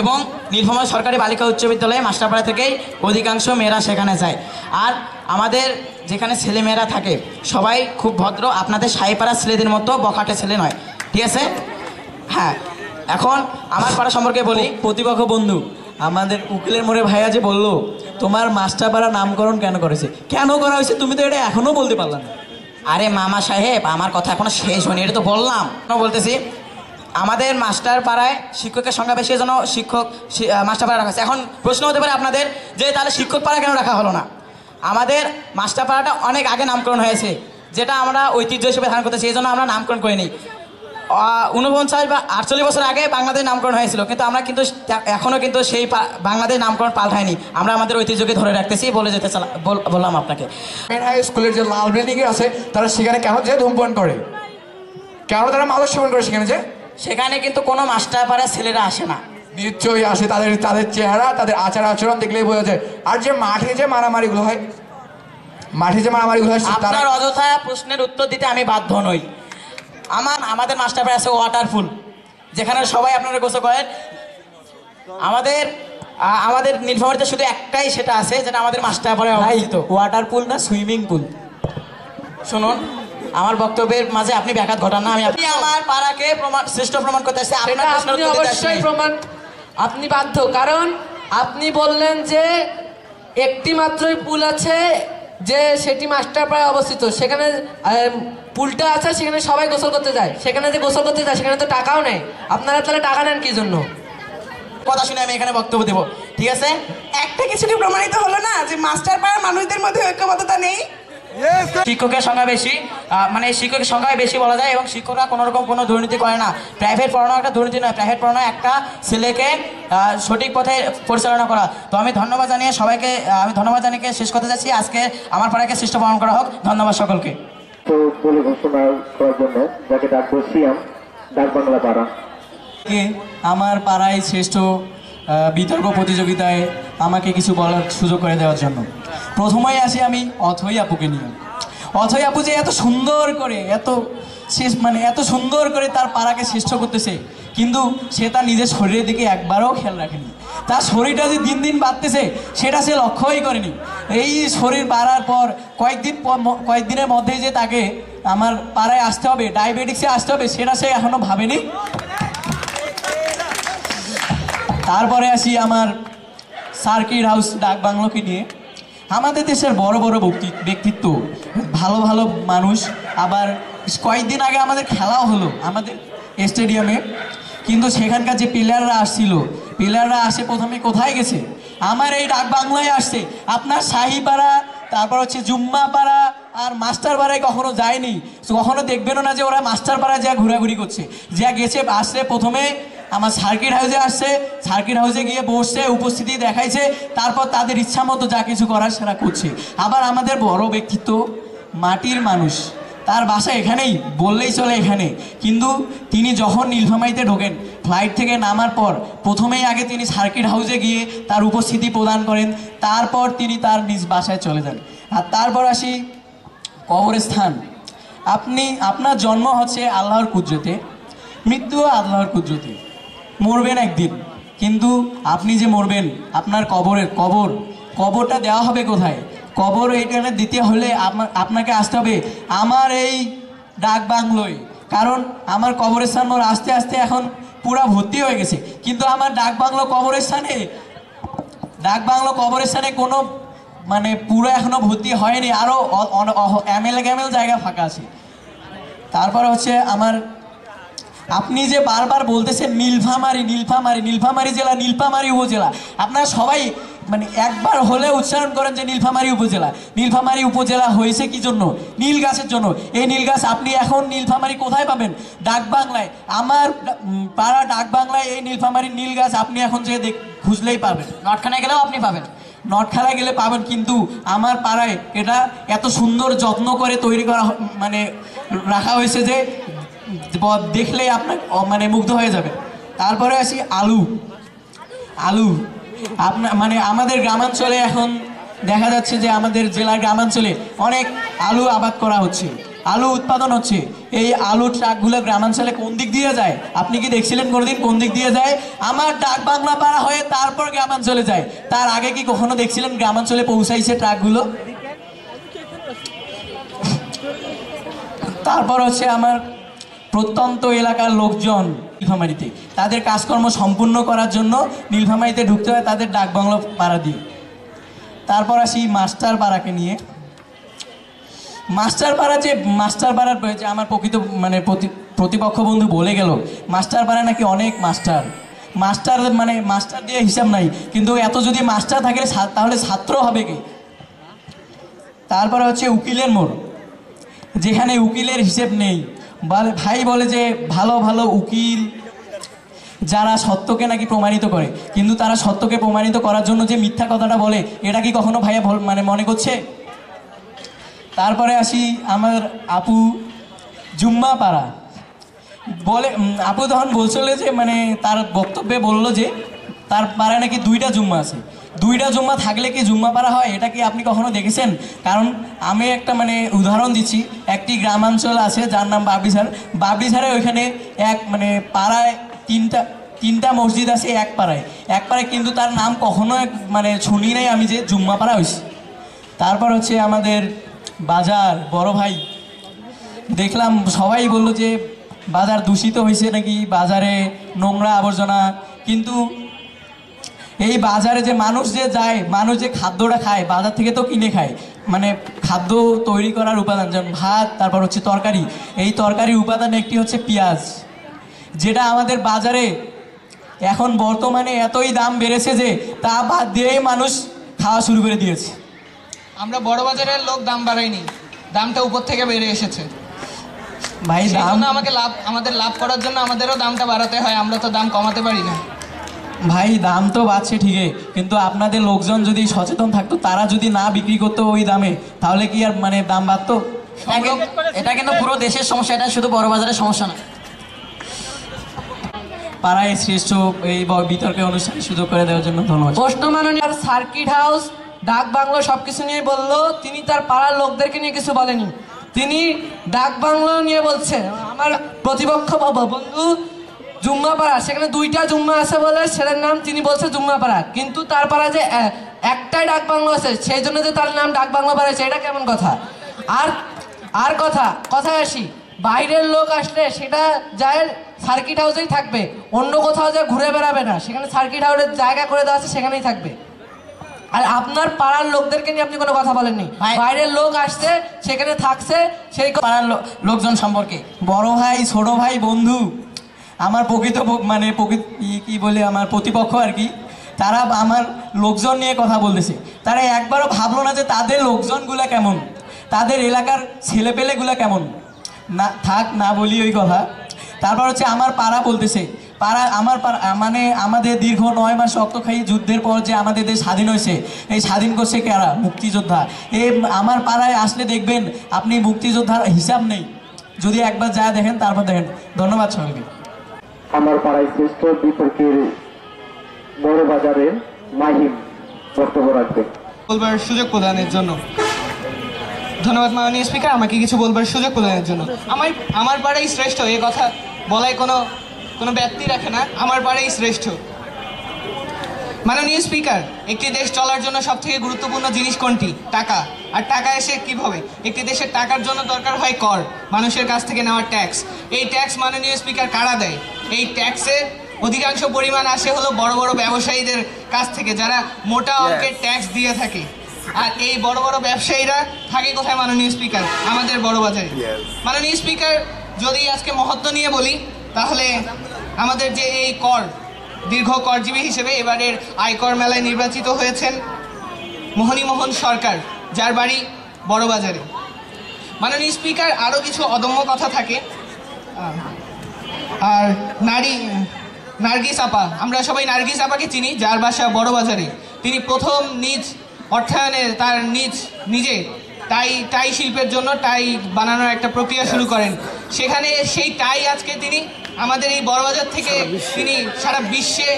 এবং নীলফামারী সরকারি বালিকা উচ্চ বিদ্যালয়ে মাস্টারপাড়া থেকেই অধিকাংশ মেয়েরা সেখানে যায়। আর আমাদের যেখানে ছেলেমেয়েরা থাকে সবাই খুব ভদ্র, আপনাদের সাইপাড়ার ছেলেদের মতো বখাটে ছেলে নয়, ঠিক আছে? হ্যাঁ, এখন আমার পাড়া সম্পর্কে বলি। প্রতিপক্ষ বন্ধু, আমাদের উকিলের মোড়ে ভাইয়া যে বললো তোমার মাস্টারপাড়া নামকরণ কেন করেছে, কেন করা হয়েছে, তুমি তো এটা এখনো বলতে পারলাম না। আরে মামা সাহেব, আমার কথা এখনো শেষ হয়নি, এটা তো বললাম। বলতেছি, আমাদের মাস্টার পাড়ায় শিক্ষকের সংখ্যা বেশি, জন্য মাস্টার পাড়া রাখা হয়েছে। এখন প্রশ্ন হতে পারে আপনাদের যে তাহলে শিক্ষক পাড়া কেন রাখা হলো না? আমাদের মাস্টার পাড়াটা অনেক আগে নামকরণ হয়েছে, যেটা আমরা ঐতিহ্য হিসেবে ধারণ করতেছি, এই জন্য আমরা নামকরণ করিনি। 49 বা 48 বছর আগে বাংলাদেশ নামকরণ হয়েছিল, কিন্তু আমরা কিন্তু এখনও কিন্তু সেই বাংলাদেশ নামকরণ পাল্টায়নি। আমরা আমাদের ঐতিহ্যকে ধরে রাখতেছি বলে যেতে বললাম আপনাকে। স্কুলের যে লাল বিল্ডিং আছে, তারা সেখানে কেন যে ধূমপান করে, কেন তারা মাদক সেবন করে সেখানে কিন্তু কোনো মাস্টার পাড়ার ছেলেরা আসে না। নিশ্চয়ই আসে, তাদের চেহারা, তাদের আচার আচরণ দেখলেই বোঝা যায়। আর যে মাঠে যে মারামারিগুলো হয়, আপনার অযথা প্রশ্নের উত্তর দিতে আমি বাধ্য নই। আমাদের মাস্টার পাড়া আছে ওয়াটারফুল, যেখানে সবাই আপনারা গোসল করেন। আমাদের নীলফামারীতে শুধু একটাই সেটা আছে, যেটা আমাদের মাস্টার পাড়ায় অবস্থিত। ওয়াটারপুল না সুইমিং পুল? শুনুন, আমার বক্তব্যের মাঝে আপনি ব্যাঘাত ঘটান না। আপনি আমার পাড়াকে শ্রেষ্ঠ প্রমাণ করতে আসছে, অবশ্যই প্রমাণ আপনি বাধ্য, কারণ আপনি বললেন যে একটি মাত্রই পুল আছে, যে সেটি মাস্টারপাড়ায় অবস্থিত। সেখানে পুলটা আছে, সেখানে সবাই গোসল করতে যায়। সেখানে যে গোসল করতে যায় সেখানে তো টাকাও নেই। আপনারা তাহলে টাকা নেন কি জন্য? কথা শুনে আমি এখানে বক্তব্য দেবো, ঠিক আছে? একটা কিছুটি প্রমাণিত হলো না যে মাস্টারপাড়ার মানুষদের মধ্যে ঐক্যবদ্ধতা নেই। শিক্ষকের সংখ্যা বেশি, মানে শিক্ষকের সংখ্যাই বেশি বলা যায়, এবং শিক্ষকরা কোনোরকম কোনো দুর্নীতি করে না। প্রাইভেট পড়ানো একটা দুর্নীতি নয়, প্রাইভেট পড়ানো একটা ছেলেকে সঠিক পথে পরিচালনা করা। তো আমি ধন্যবাদ জানিয়ে সবাইকে শেষ করতে যাচ্ছি। আজকে আমার পাড়াকে শ্রেষ্ঠ প্রমাণ করা হোক। ধন্যবাদ সকলকে। তো বলে ঘোষণা করার জন্য যাকে ডাকবো সিয়াম, ডাক বাংলা পাড়া। আমার পাড়ায় শ্রেষ্ঠ বিতর্ক প্রতিযোগিতায় আমাকে কিছু বলার সুযোগ করে দেওয়ার জন্য প্রথমেই আসি আমি অথৈ আপুকে নিয়ে। অথৈ আপু যে এত সুন্দর করে এত সুন্দর করে তার পাড়াকে শ্রেষ্ঠ করতেছে, কিন্তু সে তার নিজের শরীরের দিকে একবারও খেয়াল রাখেনি। তার শরীরটা যে দিন দিন বাড়তেছে সেটা সে লক্ষ্যই করেনি। এই শরীর বাড়ার পর কয়েকদিনের মধ্যেই যে তাকে আমার পাড়ায় আসতে হবে, ডায়াবেটিক্সে আসতে হবে, সেটা সে এখনো ভাবেনি। তারপরে আসি আমার সার্কিট হাউস ডাক বাংলোকে নিয়ে। আমাদের দেশের বড় বড় ব্যক্তিত্ব, ভালো ভালো মানুষ, আবার কয়েকদিন আগে আমাদের খেলাও হলো আমাদের স্টেডিয়ামে, কিন্তু সেখানকার যে প্লেয়াররা আসছিল, প্লেয়াররা আসে প্রথমে কোথায় গেছে? আমার এই ডাক বাংলায় আসছে। আপনার শাহিপাড়া, তারপর হচ্ছে জুম্মাপাড়া আর মাস্টারপাড়ায় কখনো যায়নি, কখনো দেখবেনও না যে ওরা মাস্টারপাড়ায় যা ঘোরাঘুরি করছে। যা গেছে আসলে প্রথমে আমার সার্কিট হাউসে আসছে, সার্কিট হাউসে গিয়ে বসছে, উপস্থিতি দেখাইছে, তারপর তাদের ইচ্ছা মতো যা কিছু করার সেটা করছে। আবার আমাদের বড় ব্যক্তিত্ব, মাটির মানুষ, তার বাসা এখানেই বললেই চলে এখানে, কিন্তু তিনি যখন নীলফামারীতে ঢোকেন, ফ্লাইট থেকে নামার পর প্রথমেই আগে তিনি সার্কিট হাউসে গিয়ে তার উপস্থিতি প্রদান করেন, তারপর তিনি তার নিজ বাসায় চলে যান। আর তারপর আসি কবরস্থান। আপনার জন্ম হচ্ছে আল্লাহর কুদরতে, মৃত্যুও আল্লাহর কুদরতে। মরবেন একদিন, কিন্তু আপনি যে মরবেন, আপনার কবরটা দেওয়া হবে কোথায়? কবর এখানে দিতে হলে আপনাকে আসতে হবে আমার এই ডাক বাংলোয়, কারণ আমার কবরস্থান আস্তে আস্তে এখন পুরা ভর্তি হয়ে গেছে। কিন্তু আমার ডাক বাংলো কবরস্থানে কোনো মানে পুরো এখনো ভর্তি হয়নি, আরও এমএল জায়গা ফাঁকা আছে। তারপর হচ্ছে আমার, আপনি যে বারবার বলতেছেন নীলফামারী জেলা, নীলফামারী উপজেলা, আপনারা সবাই মানে একবার হলে উচ্চারণ করেন যে নীলফামারী উপজেলা হয়েছে কি জন্য? নীল গাছের জন্য। এই নীল গাছ আপনি এখন নীলফামারী কোথায় পাবেন? ডাক বাংলায়। আমার পাড়া ডাক বাংলায় এই নীলফামারীর নীল গাছ আপনি এখন যে খুঁজলেই পাবেন। নটখানায় গেলেও আপনি পাবেন, নটখানায় গেলে পাবেন, কিন্তু আমার পাড়ায় এটা এত সুন্দর যত্ন করে তৈরি করা মানে রাখা হয়েছে যে দেখলেই আপনার মানে মুগ্ধ হয়ে যাবে। তারপরে আসি আলু। আপনার মানে আমাদের গ্রামাঞ্চলে এখন দেখা যাচ্ছে যে আমাদের জেলার গ্রামাঞ্চলে অনেক আলু আবাদ করা হচ্ছে, আলু উৎপাদন হচ্ছে। এই আলু ট্রাকগুলো গ্রামাঞ্চলে কোন দিক দিয়ে যায়? আপনি কি দেখছিলেন কোনোদিন কোন দিক দিয়ে যায়? আমার ডাক বাংলা পাড়া হয়ে তারপর গ্রামাঞ্চলে যায়। তার আগে কি কখনো দেখছিলেন গ্রামাঞ্চলে পৌঁছাইছে ট্রাকগুলো? তারপর হচ্ছে আমার প্রত্যন্ত এলাকার লোকজন নীলফামারীতে তাদের কাজকর্ম সম্পূর্ণ করার জন্য নীলফামারীতে ঢুকতে হয় তাদের ডাক বাংলো পাড়া দিয়ে। তারপর আসি মাস্টার পাড়াকে নিয়ে। মাস্টার পাড়ার যে আমার প্রকৃত মানে প্রতিপক্ষ বন্ধু বলে গেল, মাস্টার পাড়া নাকি অনেক মাস্টার মানে মাস্টার দিয়ে হিসাব নাই, কিন্তু এত যদি মাস্টার থাকে তাহলে ছাত্র হবে কি? তারপরে হচ্ছে উকিলের মোড়, যেখানে উকিলের হিসেব নেই। ভাই বলে যে ভালো ভালো উকিল যারা সত্যকে নাকি প্রমাণিত করে, কিন্তু তারা সত্যকে প্রমাণিত করার জন্য যে মিথ্যা কথাটা বলে, এটা কি কখনো ভাইয়া মানে মনে করছে? তারপরে আসি আমার আপু জুম্মাপাড়া বলে, আপু তখন বলছিল যে মানে তার বক্তব্যে বললো যে তার পাড়ায় নাকি 2টা জুম্মা আছে। 2টা জুম্মা থাকলে কি জুম্মা পাড়া হয়? এটা কি আপনি কখনো দেখেছেন? কারণ আমি একটা মানে উদাহরণ দিচ্ছি, একটি গ্রামাঞ্চল আছে যার নাম বাবলিঝারে, ওইখানে এক মানে পাড়ায় তিনটা মসজিদ আছে এক পাড়ায়, কিন্তু তার নাম কখনো মানে শুনি নাই আমি যে জুম্মা পাড়া হয়েছে। তারপর হচ্ছে আমাদের বাজার, বড় ভাই দেখলাম সবাই বললো যে বাজার দূষিত হয়েছে নাকি, বাজারে নোংরা আবর্জনা, কিন্তু এই বাজারে যে মানুষ যে যায়, মানুষ যে খাদ্যটা খায় বাজার থেকে তো কিনে খায়, মানে খাদ্য তৈরি করার উপাদান যেমন ভাত, তারপর হচ্ছে তরকারি, এই তরকারির উপাদান একটি হচ্ছে পেঁয়াজ, যেটা আমাদের বাজারে এখন বর্তমানে এতই দাম বেড়েছে যে তা বাদ দিয়েই মানুষ খাওয়া শুরু করে দিয়েছে। আমরা বড় বাজারের লোক দাম বাড়াইনি, দামটা উপর থেকে বেড়ে এসেছে ভাই। আমাদের লাভ করার জন্য আমাদেরও দামটা বাড়াতে হয়, আমরা তো দাম কমাতে পারি না ভাই। দাম তো বাড়ছে ঠিকই, কিন্তু আপনাদের লোকজন যদি সচেতন থাকতো, তারা যদি না বিক্রি করতো ওই দামে, তাহলে কি আর মানে দাম বাড়তো? এটা কিন্তু পুরো দেশের সমস্যা, এটা শুধু বড় বাজারের সমস্যা না। পাড়ায় শ্রেষ্ঠ এই বিতর্কের অনুষ্ঠানে সুযোগ করে দেওয়ার জন্য ধন্যবাদ। প্রশ্ন মাননীয় সার্কিট হাউস ডাক বাংলো সবকিছু নিয়ে বললো, তিনি তার পাড়ার লোকদেরকে নিয়ে কিছু বলেনি, তিনি ডাক বাংলো নিয়ে বলছেন। আমার প্রতিপক্ষ বন্ধু জুম্মাপাড়া, সেখানে 2টা জুম্মা আছে বলে সেটার নাম তিনি বলছে জুম্মাপাড়া, কিন্তু তার পাড়া যে একটাই ডাক বাংলো আছে সেই জন্য যে তার নাম ডাক বাংলো পাড়া, এটা কেমন কথা? আর কথায় আসি, বাইরের লোক আসলে সেটা যায় সার্কিট হাউসেই থাকবে, অন্য কোথাও যা ঘুরে বেড়াবে না, সেখানে সার্কিট হাউসের জায়গা করে দেওয়া আছে সেখানেই থাকবে। আর আপনার পাড়ার লোকদেরকে নিয়ে আপনি কোনো কথা বলেননি, বাইরের লোক আসছে সেখানে থাকছে, সেই পাড়ার লোকজন সম্পর্কে বড় ভাই, ছোট ভাই, বন্ধু, আমার কি বলে আমার প্রতিপক্ষ আর কি, তারা আমার লোকজন নিয়ে কথা বলতেছে। তারা একবারও ভাবলো না যে তাদের লোকজনগুলা কেমন, তাদের এলাকার ছেলেপেলেগুলা কেমন। না থাক, না বলি ওই কথা। তারপর হচ্ছে আমার পাড়া বলতেছে, মানে আমাদের দীর্ঘ 9 মাস রক্তক্ষয়ী যুদ্ধের পর যে আমাদের দেশ স্বাধীন হয়েছে, এই স্বাধীন করছে কারা? মুক্তিযোদ্ধা। আমার পাড়ায় আসলে দেখবেন আপনি মুক্তিযোদ্ধার হিসাব নেই, যদি একবার যা দেখেন তারপর দেখেন। ধন্যবাদ সবাইকে। আমার পাড়ায় শ্রেষ্ঠ বিতর্কের বড় বাজারের মাহিম বক্তব্য রাখবে। বলবার সুযোগ প্রদানের জন্য ধন্যবাদ মাননীয় স্পিকার, আমাকে কিছু বলবার সুযোগ প্রদানের জন্য। আমার পাড়াই শ্রেষ্ঠ এ কথা বলায় কোনো ব্যক্তি রাখে না, আমার পাড়াই শ্রেষ্ঠ। মাননীয় স্পিকার, একটি দেশ চলার জন্য সবথেকে গুরুত্বপূর্ণ জিনিস কোনটি? টাকা। আর টাকা এসে কিভাবে? একটি দেশের টাকার জন্য দরকার হয় কর, মানুষের কাছ থেকে নেওয়ার ট্যাক্স। এই ট্যাক্স মাননীয় স্পিকার কারা দেয়? এই ট্যাক্সের অধিকাংশ পরিমাণ আসে হলো বড় বড় ব্যবসায়ীদের কাছ থেকে, যারা মোটা অঙ্কের ট্যাক্স দিয়ে থাকে। আর এই বড় বড় ব্যবসায়ীরা থাকে কোথায় মাননীয় স্পিকার? আমাদের বড় বাজারে। মাননীয় স্পিকার, যদি আজকে মহত্ব নিয়ে বলি তাহলে আমাদের যে এই কর, দীর্ঘ করজীবী হিসেবে এবারের আয়কর মেলায় নির্বাচিত হয়েছেন মোহন সরকার, যার বাড়ি বড়বাজারে। মাননীয় স্পিকার, আরও কিছু অদম্য কথা থাকে। আর নার্গিস আপা, আমরা সবাই নার্গিস আপাকে চিনি, যার বাসা বড়বাজারে। তিনি প্রথম নিজ অর্থায়নে তার নিজে টাই শিল্পের জন্য টাই বানানোর একটা প্রক্রিয়া শুরু করেন। সেখানে সেই টাই আজকে তিনি আমাদের এই বড়বাজার থেকে তিনি সারা বিশ্বে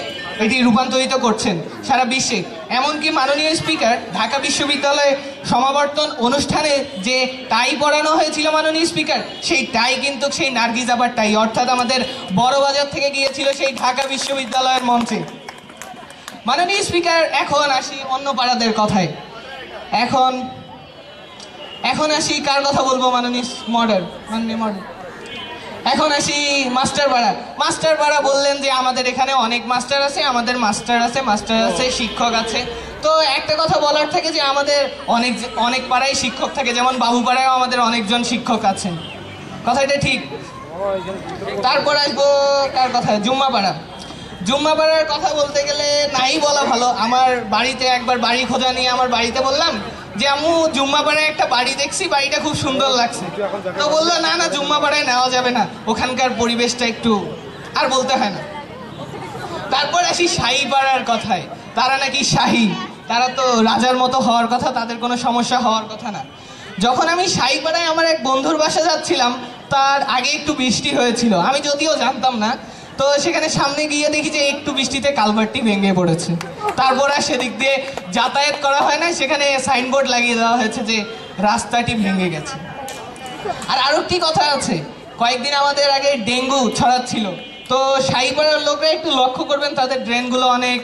এটি রূপান্তরিত করছেন, সারা বিশ্বে। এমনকি মাননীয় স্পিকার, ঢাকা বিশ্ববিদ্যালয়ে সমাবর্তন অনুষ্ঠানে যে টাই পরানো হয়েছিল মাননীয় স্পিকার, সেই টাই কিন্তু সেই নার্গিস আপার টাই, অর্থাৎ আমাদের বড়বাজার থেকে গিয়েছিল সেই ঢাকা বিশ্ববিদ্যালয়ের মঞ্চে। মাননীয় স্পিকার, এখন আসি অন্য পাড়াদের কথায়। এখন আসি কার কথা বলবো? মাননীয় মডেল। এখন আসি মাস্টার পাড়া বললেন যে আমাদের এখানে অনেক মাস্টার আছে, আমাদের মাস্টার আছে, শিক্ষক আছে। তো একটা কথা বলার থাকে যে আমাদের অনেক পাড়ায় শিক্ষক থাকে, যেমন বাবু পাড়ায়ও আমাদের অনেকজন শিক্ষক আছেন, কথাটা ঠিক। তারপর আসবো কার কথা? জুম্মাপাড়ার কথা বলতে গেলে নাই বলা ভালো। আমার বাড়িতে একবার বাড়ি খোঁজা নিয়ে আমার বাড়িতে বললাম যে আম্মু, জুম্মাপাড়ায় একটা বাড়ি দেখছি, বাড়িটা খুব সুন্দর লাগছে। তো বললো না জুম্মাপাড়ায় নেওয়া যাবে না, ওখানকার পরিবেশটা একটু, আর বলতে হয় না। তারপর আসি শাহী পাড়ার কথায়। তারা নাকি শাহী, তারা তো রাজার মতো হওয়ার কথা, তাদের কোনো সমস্যা হওয়ার কথা না। যখন আমি শাহী পাড়ায় আমার এক বন্ধুর বাসা যাচ্ছিলাম, তার আগে একটু বৃষ্টি হয়েছিল, আমি যদিও জানতাম না। তো সেখানে সামনে গিয়ে দেখি যে একটু বৃষ্টিতে কালভার্টটি ভেঙে পড়েছে। তারপর আর সেদিক দিয়ে যাতায়াত করা হয় না, সেখানে সাইনবোর্ড লাগিয়ে দেওয়া হয়েছে যে রাস্তাটি ভেঙে গেছে। আর আরও একটি কথা আছে, কয়েকদিন আমাদের আগে ডেঙ্গু ছড়াচ্ছিল। তো শাহীপাড়ার লোকরা একটু লক্ষ্য করবেন, তাদের ড্রেনগুলো অনেক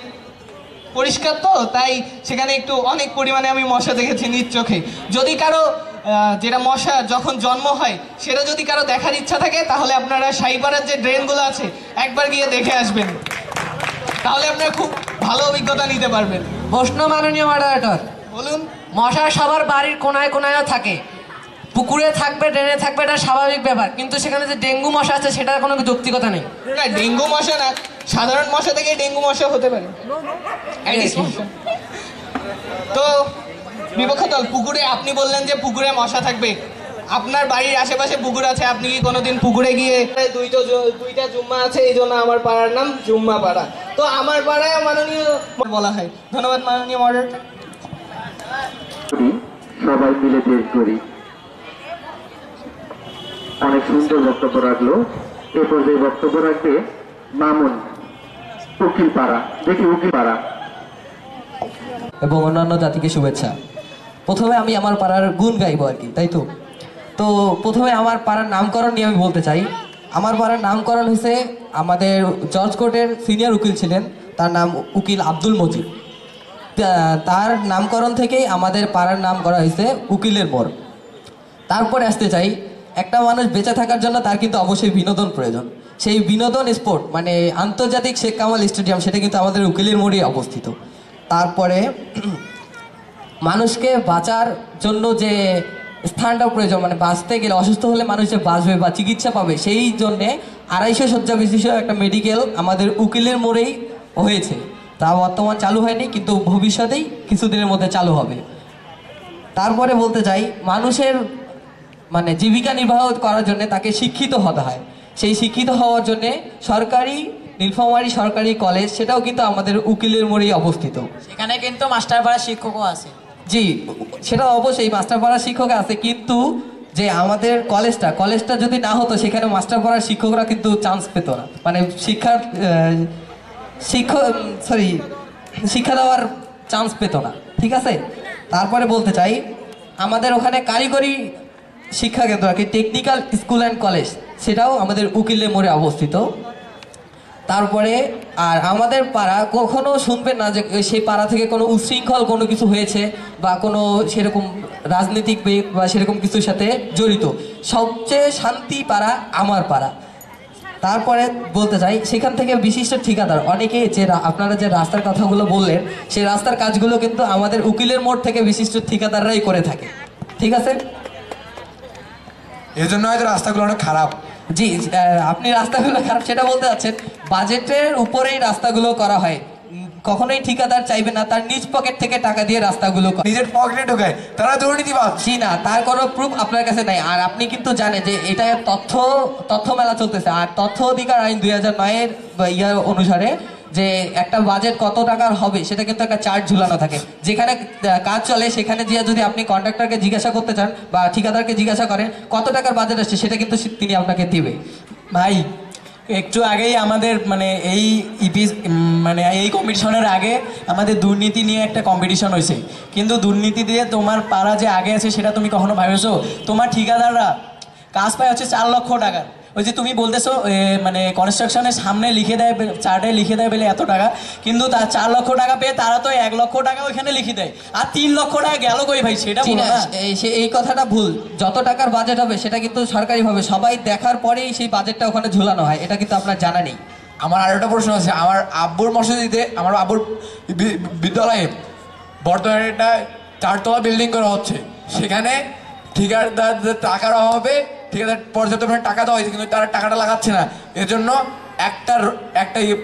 পরিষ্কার, তো তাই সেখানে একটু অনেক পরিমাণে আমি মশা দেখেছি নিজ চোখে। যদি কারো যেটা মশা যখন জন্ম হয় সেটা যদি কারো দেখার ইচ্ছা থাকে, তাহলে আপনারা শাহীপাড়ার যে ড্রেনগুলো আছে একবার গিয়ে দেখে আসবেন, তাহলে আপনারা খুব ভালো অভিজ্ঞতা নিতে পারবেন। প্রশ্ন মাননীয় মডারেটর, বলুন। মশা সবার বাড়ির কোনায় কোনায়ও থাকে, পুকুরে থাকবে, ড্রেনে থাকবে, এটা স্বাভাবিক ব্যাপার, কিন্তু সেখানে যে ডেঙ্গু মশা আছে সেটার কোনো যৌক্তিকতা নেই। না, ডেঙ্গু মশা না, সাধারণ মশা থেকে ডেঙ্গু মশা হতে পারে। তো বিপক্ষ দল, পুকুরে আপনি বললেন যে পুকুরে মশা থাকবে, আপনার বাড়ির আশেপাশে পুকুর আছে, আপনি কি কোনোদিন পুকুরে গিয়ে? দুইটা জুম্মা আছে, এই জন্য আমার পাড়ার নাম জুম্মা পাড়া। তো আমার পাড়ায় মাননীয় বলা হয়। ধন্যবাদ মাননীয় মডারেটর। সবাই মিলে দেশ গড়ি, অনেক সুন্দর বক্তব্য রাখলো। এ পর্যায়ে বক্তব্য রাখবে মামুন, উকিল পাড়া। দেখি উকিল পাড়া এবং অন্যান্য জাতিকে শুভেচ্ছা। প্রথমে আমি আমার পাড়ার গুণ গাইবো আর কি, তাই তো। প্রথমে আমার পাড়ার নামকরণ নিয়ে আমি বলতে চাই। আমার পাড়ার নামকরণ হয়েছে আমাদের জর্জ কোর্টের সিনিয়র উকিল ছিলেন, তার নাম উকিল আব্দুল মজিদ। তার নামকরণ থেকেই আমাদের পাড়ার নাম করা হয়েছে উকিলের মোড়। তারপরে আসতে চাই, একটা মানুষ বেঁচে থাকার জন্য তার কিন্তু অবশ্যই বিনোদন প্রয়োজন। সেই বিনোদন স্পোর্ট মানে আন্তর্জাতিক শেখ কামাল স্টেডিয়াম, সেটা কিন্তু আমাদের উকিলের মোড়ে অবস্থিত। তারপরে মানুষকে বাঁচার জন্য যে স্থানটা প্রয়োজন, মানে বাঁচতে গেলে অসুস্থ হলে মানুষ যে বাঁচবে বা চিকিৎসা পাবে, সেই জন্যে 250 শয্যা বিশিষ্ট একটা মেডিকেল আমাদের উকিলের মোড়েই হয়েছে। তা বর্তমান চালু হয়নি, কিন্তু ভবিষ্যতেই কিছুদিনের মধ্যে চালু হবে। তারপরে বলতে চাই, মানুষের মানে জীবিকা নির্বাহ করার জন্য তাকে শিক্ষিত হতে হয়। সেই শিক্ষিত হওয়ার জন্যে সরকারি নীলফামারী সরকারি কলেজ, সেটাও কিন্তু আমাদের উকিলের মোড়েই অবস্থিত। সেখানে কিন্তু মাস্টারপাড়া শিক্ষকও আছে। জি, সেটা অবশ্যই মাস্টারপাড়ার শিক্ষক আছে, কিন্তু যে আমাদের কলেজটা যদি না হতো, সেখানে মাস্টারপাড়ার শিক্ষকরা কিন্তু চান্স পেত না, মানে শিক্ষা দেওয়ার চান্স পেত না। ঠিক আছে। তারপরে বলতে চাই, আমাদের ওখানে কারিগরি শিক্ষা কেন্দ্র আর কি, টেকনিক্যাল স্কুল অ্যান্ড কলেজ, সেটাও আমাদের উকিলের মোড়ে অবস্থিত। তারপরে আর আমাদের পাড়া কখনো শুনবেন না যে সেই পাড়া থেকে কোনো উচ্ছৃঙ্খল কোনো কিছু হয়েছে বা কোনো সেরকম রাজনৈতিক বা সেরকম কিছুর সাথে জড়িত। সবচেয়ে শান্তি পাড়া আমার পাড়া। তারপরে বলতে চাই, সেখান থেকে বিশিষ্ট ঠিকাদার অনেকে যে আপনারা যে রাস্তার কথাগুলো বললেন, সেই রাস্তার কাজগুলো কিন্তু আমাদের উকিলের মোড় থেকে বিশিষ্ট ঠিকাদাররাই করে থাকে। ঠিক আছে। এই জন্য হয়তো রাস্তাগুলো অনেক খারাপ। জি, আপনি রাস্তাগুলো খারাপ সেটা বলতে চাচ্ছেন, বাজেটের উপরেই রাস্তাগুলো করা হয়। কখনোই ঠিকাদার চাইবে না তার নিজ পকেট থেকে টাকা দিয়ে রাস্তাগুলো নিজের পকেটে ঢোকায়, তারা দুর্নীতিবাজ। জি না, তার কোনো প্রুফ আপনার কাছে নাই। আর আপনি কিন্তু জানেন যে এটা তথ্য মেলা চলতেছে, আর তথ্য অধিকার আইন 2009-এর অনুসারে যে একটা বাজেট কত টাকার হবে সেটা কিন্তু একটা চার্ট ঝুলানো থাকে। যেখানে কাজ চলে সেখানে গিয়ে যদি আপনি কন্ট্রাক্টরকে জিজ্ঞাসা করতে চান বা ঠিকাদারকে জিজ্ঞাসা করেন কত টাকার বাজেট আসছে, সেটা কিন্তু তিনি আপনাকে দিবে। ভাই, একটু আগেই আমাদের মানে মানে এই কম্পিটিশনের আগে আমাদের দুর্নীতি নিয়ে একটা কম্পিটিশন হয়েছে, কিন্তু দুর্নীতি দিয়ে তোমার পাড়া যে আগে আছে সেটা তুমি কখনো ভাবেছো? তোমার ঠিকাদাররা কাজ পায় হচ্ছে 4 লক্ষ টাকা। ওই যে তুমি বলতেছো মানে কনস্ট্রাকশনের সামনে লিখে দেয়, চার্টে লিখে দেয় বলে এত টাকা, কিন্তু তার 4 লক্ষ টাকা পেয়ে তারা তো 1 লক্ষ টাকা ওইখানে লিখে দেয়, আর 3 লক্ষ টাকা গেল কই ভাই? সেটা বলো না। এই কথাটা ভুল। যত টাকার বাজেট হবে সেটা কিন্তু সরকারিভাবে সবাই দেখার পরেই সেই বাজেটটা ওখানে ঝুলানো হয়, এটা কিন্তু আপনার জানা নেই। আমার আর একটা প্রশ্ন আছে, আমার আব্বুর মসজিদে, আমার আব্বুর বিদ্যালয়ে বর্তমানে একটা 4 তলা বিল্ডিং করা হচ্ছে। সেখানে ঠিকাদারদের টাকার অভাবে ঠিকাদার পর্যাপ্ত পরিমাণে টাকা দেওয়া হয়েছে, কিন্তু তারা টাকাটা লাগাচ্ছে না। এর জন্য একটা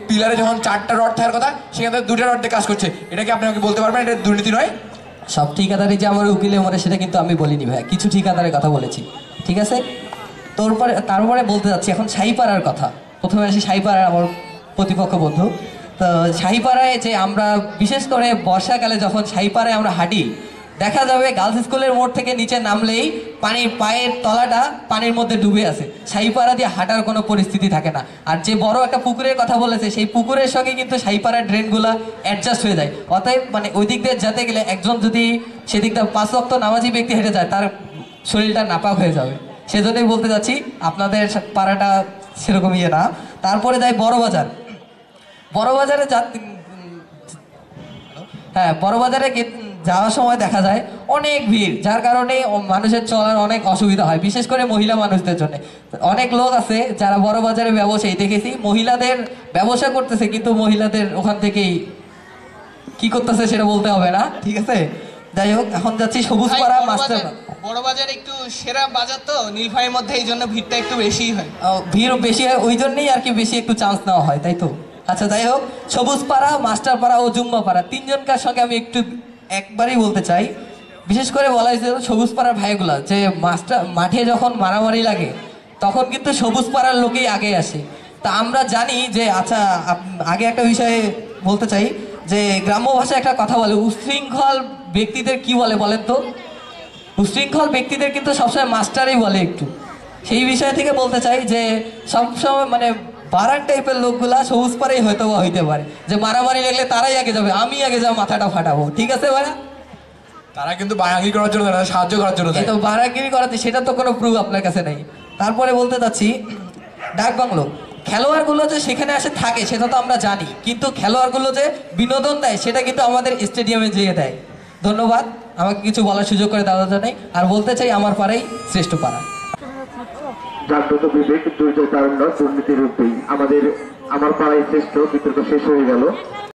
পিলারে যখন 4টা রড থাকার কথা, সেখানে 2টা রড দিয়ে কাজ করছে। এটা কি আপনি আমাকে বলতে পারবেন এটা দুর্নীতি নয়? সব ঠিকাদারি যে আমার উকিলে মরে সেটা কিন্তু আমি বলিনি ভাই, কিছু ঠিকাদারের কথা বলেছি। ঠিক আছে। তারপরে বলতে যাচ্ছি এখন শাহীপাড়ার কথা। প্রথমে আসি শাহীপাড়ার, আমার প্রতিপক্ষ বন্ধু। তো শাহীপাড়ায় যে আমরা বিশেষ করে বর্ষাকালে যখন শাহীপাড়ায় আমরা হাঁটি, দেখা যাবে গার্লস স্কুলের মোড় থেকে নিচে নামলেই পায়ের তলাটা পানির মধ্যে ডুবে আছে। শাহীপাড়া দিয়ে হাঁটার কোনো পরিস্থিতি থাকে না। আর যে বড় একটা পুকুরের কথা বলেছে, সেই পুকুরের সঙ্গে কিন্তু শাহীপাড়ার ড্রেনগুলো অ্যাডজাস্ট হয়ে যায়। অতএব মানে ওই দিক দিয়ে যেতে গেলে একজন যদি সেদিক দিয়ে 5 ওয়াক্ত নামাজি ব্যক্তি হেঁটে যায়, তার শরীরটা নাপাক হয়ে যাবে। সেজন্যই বলতে যাচ্ছি আপনাদের পাড়াটা সেরকম ইয়ে না। তারপরে যাই বড়বাজার। বড়বাজারে বড়বাজারে যাওয়ার সময় দেখা যায় অনেক ভিড়, যার কারণে মানুষের চলার অনেক অসুবিধা হয়, বিশেষ করে মহিলা মানুষদের জন্য। অনেক লোক আছে যারা বড় বাজারে ব্যবসায়ী দেখেছি, মহিলাদের ব্যবসা করতেছে, কিন্তু মহিলাদের ওখান থেকেই কি করতেছে সেটা বলতে হবে না। ঠিক আছে। যাই হোক, এখন যাচ্ছি সবুজপাড়া মাস্টার। বড় বাজার একটু সেরা বাজার তো নীলফামারীর মধ্যে, এই জন্য ভিড়টা একটু বেশিই হয়। ভিড় বেশি হয় ওই জন্যই আর কি বেশি একটু চান্স নেওয়া হয়, তাই তো? আচ্ছা, যাই হোক, সবুজপাড়া, মাস্টারপাড়া ও জুম্মাপাড়া, 3জনকার সঙ্গে আমি একবারই বলতে চাই। বিশেষ করে বলা হয়েছে সবুজপাড়ার ভাইগুলা যে মাঠে যখন মারামারি লাগে তখন কিন্তু সবুজপাড়ার লোকেই আগে আসে। তা আমরা জানি যে, আচ্ছা আগে একটা বিষয়ে বলতে চাই যে গ্রাম্য ভাষায় একটা কথা বলে, উশৃঙ্খল ব্যক্তিদের কি বলে বলেন তো? উশৃঙ্খল ব্যক্তিদের কিন্তু সবসময় মাস্টারই বলে। একটু সেই বিষয় থেকে বলতে চাই যে সবসময় মানে বারান টাইপের লোকগুলা সবুজপাড়াই হয়তো বা হইতে পারে, যে মারামারি লাগলে তারাই আগে যাবে, আমি আগে যাবো, মাথাটা ফাটাবো। ঠিক আছে ভাইয়া? তারা কিন্তু বাড়াগিরি করার জন্য, সাহায্য করার জন্য। তো বাড়াগিরি করাতে সেটা তো কোনো প্রুফ আপনার কাছে নেই। তারপরে বলতে চাচ্ছি ডাক বাংলো। খেলোয়াড়গুলো যে সেখানে আসে থাকে সেটা তো আমরা জানি, কিন্তু খেলোয়াড়গুলো যে বিনোদন দেয় সেটা কিন্তু আমাদের স্টেডিয়ামে যেয়ে দেয়। ধন্যবাদ আমাকে কিছু বলার সুযোগ করে দেওয়ার জন্য। আর বলতে চাই আমার পাড়াই শ্রেষ্ঠ পাড়া। জাগ্রত বিবেক, দুর্জয় তারুণ্য, দুর্নীতির রূপেই আমার পাড়ায় শ্রেষ্ঠ বিতর্ক শেষ হয়ে গেল।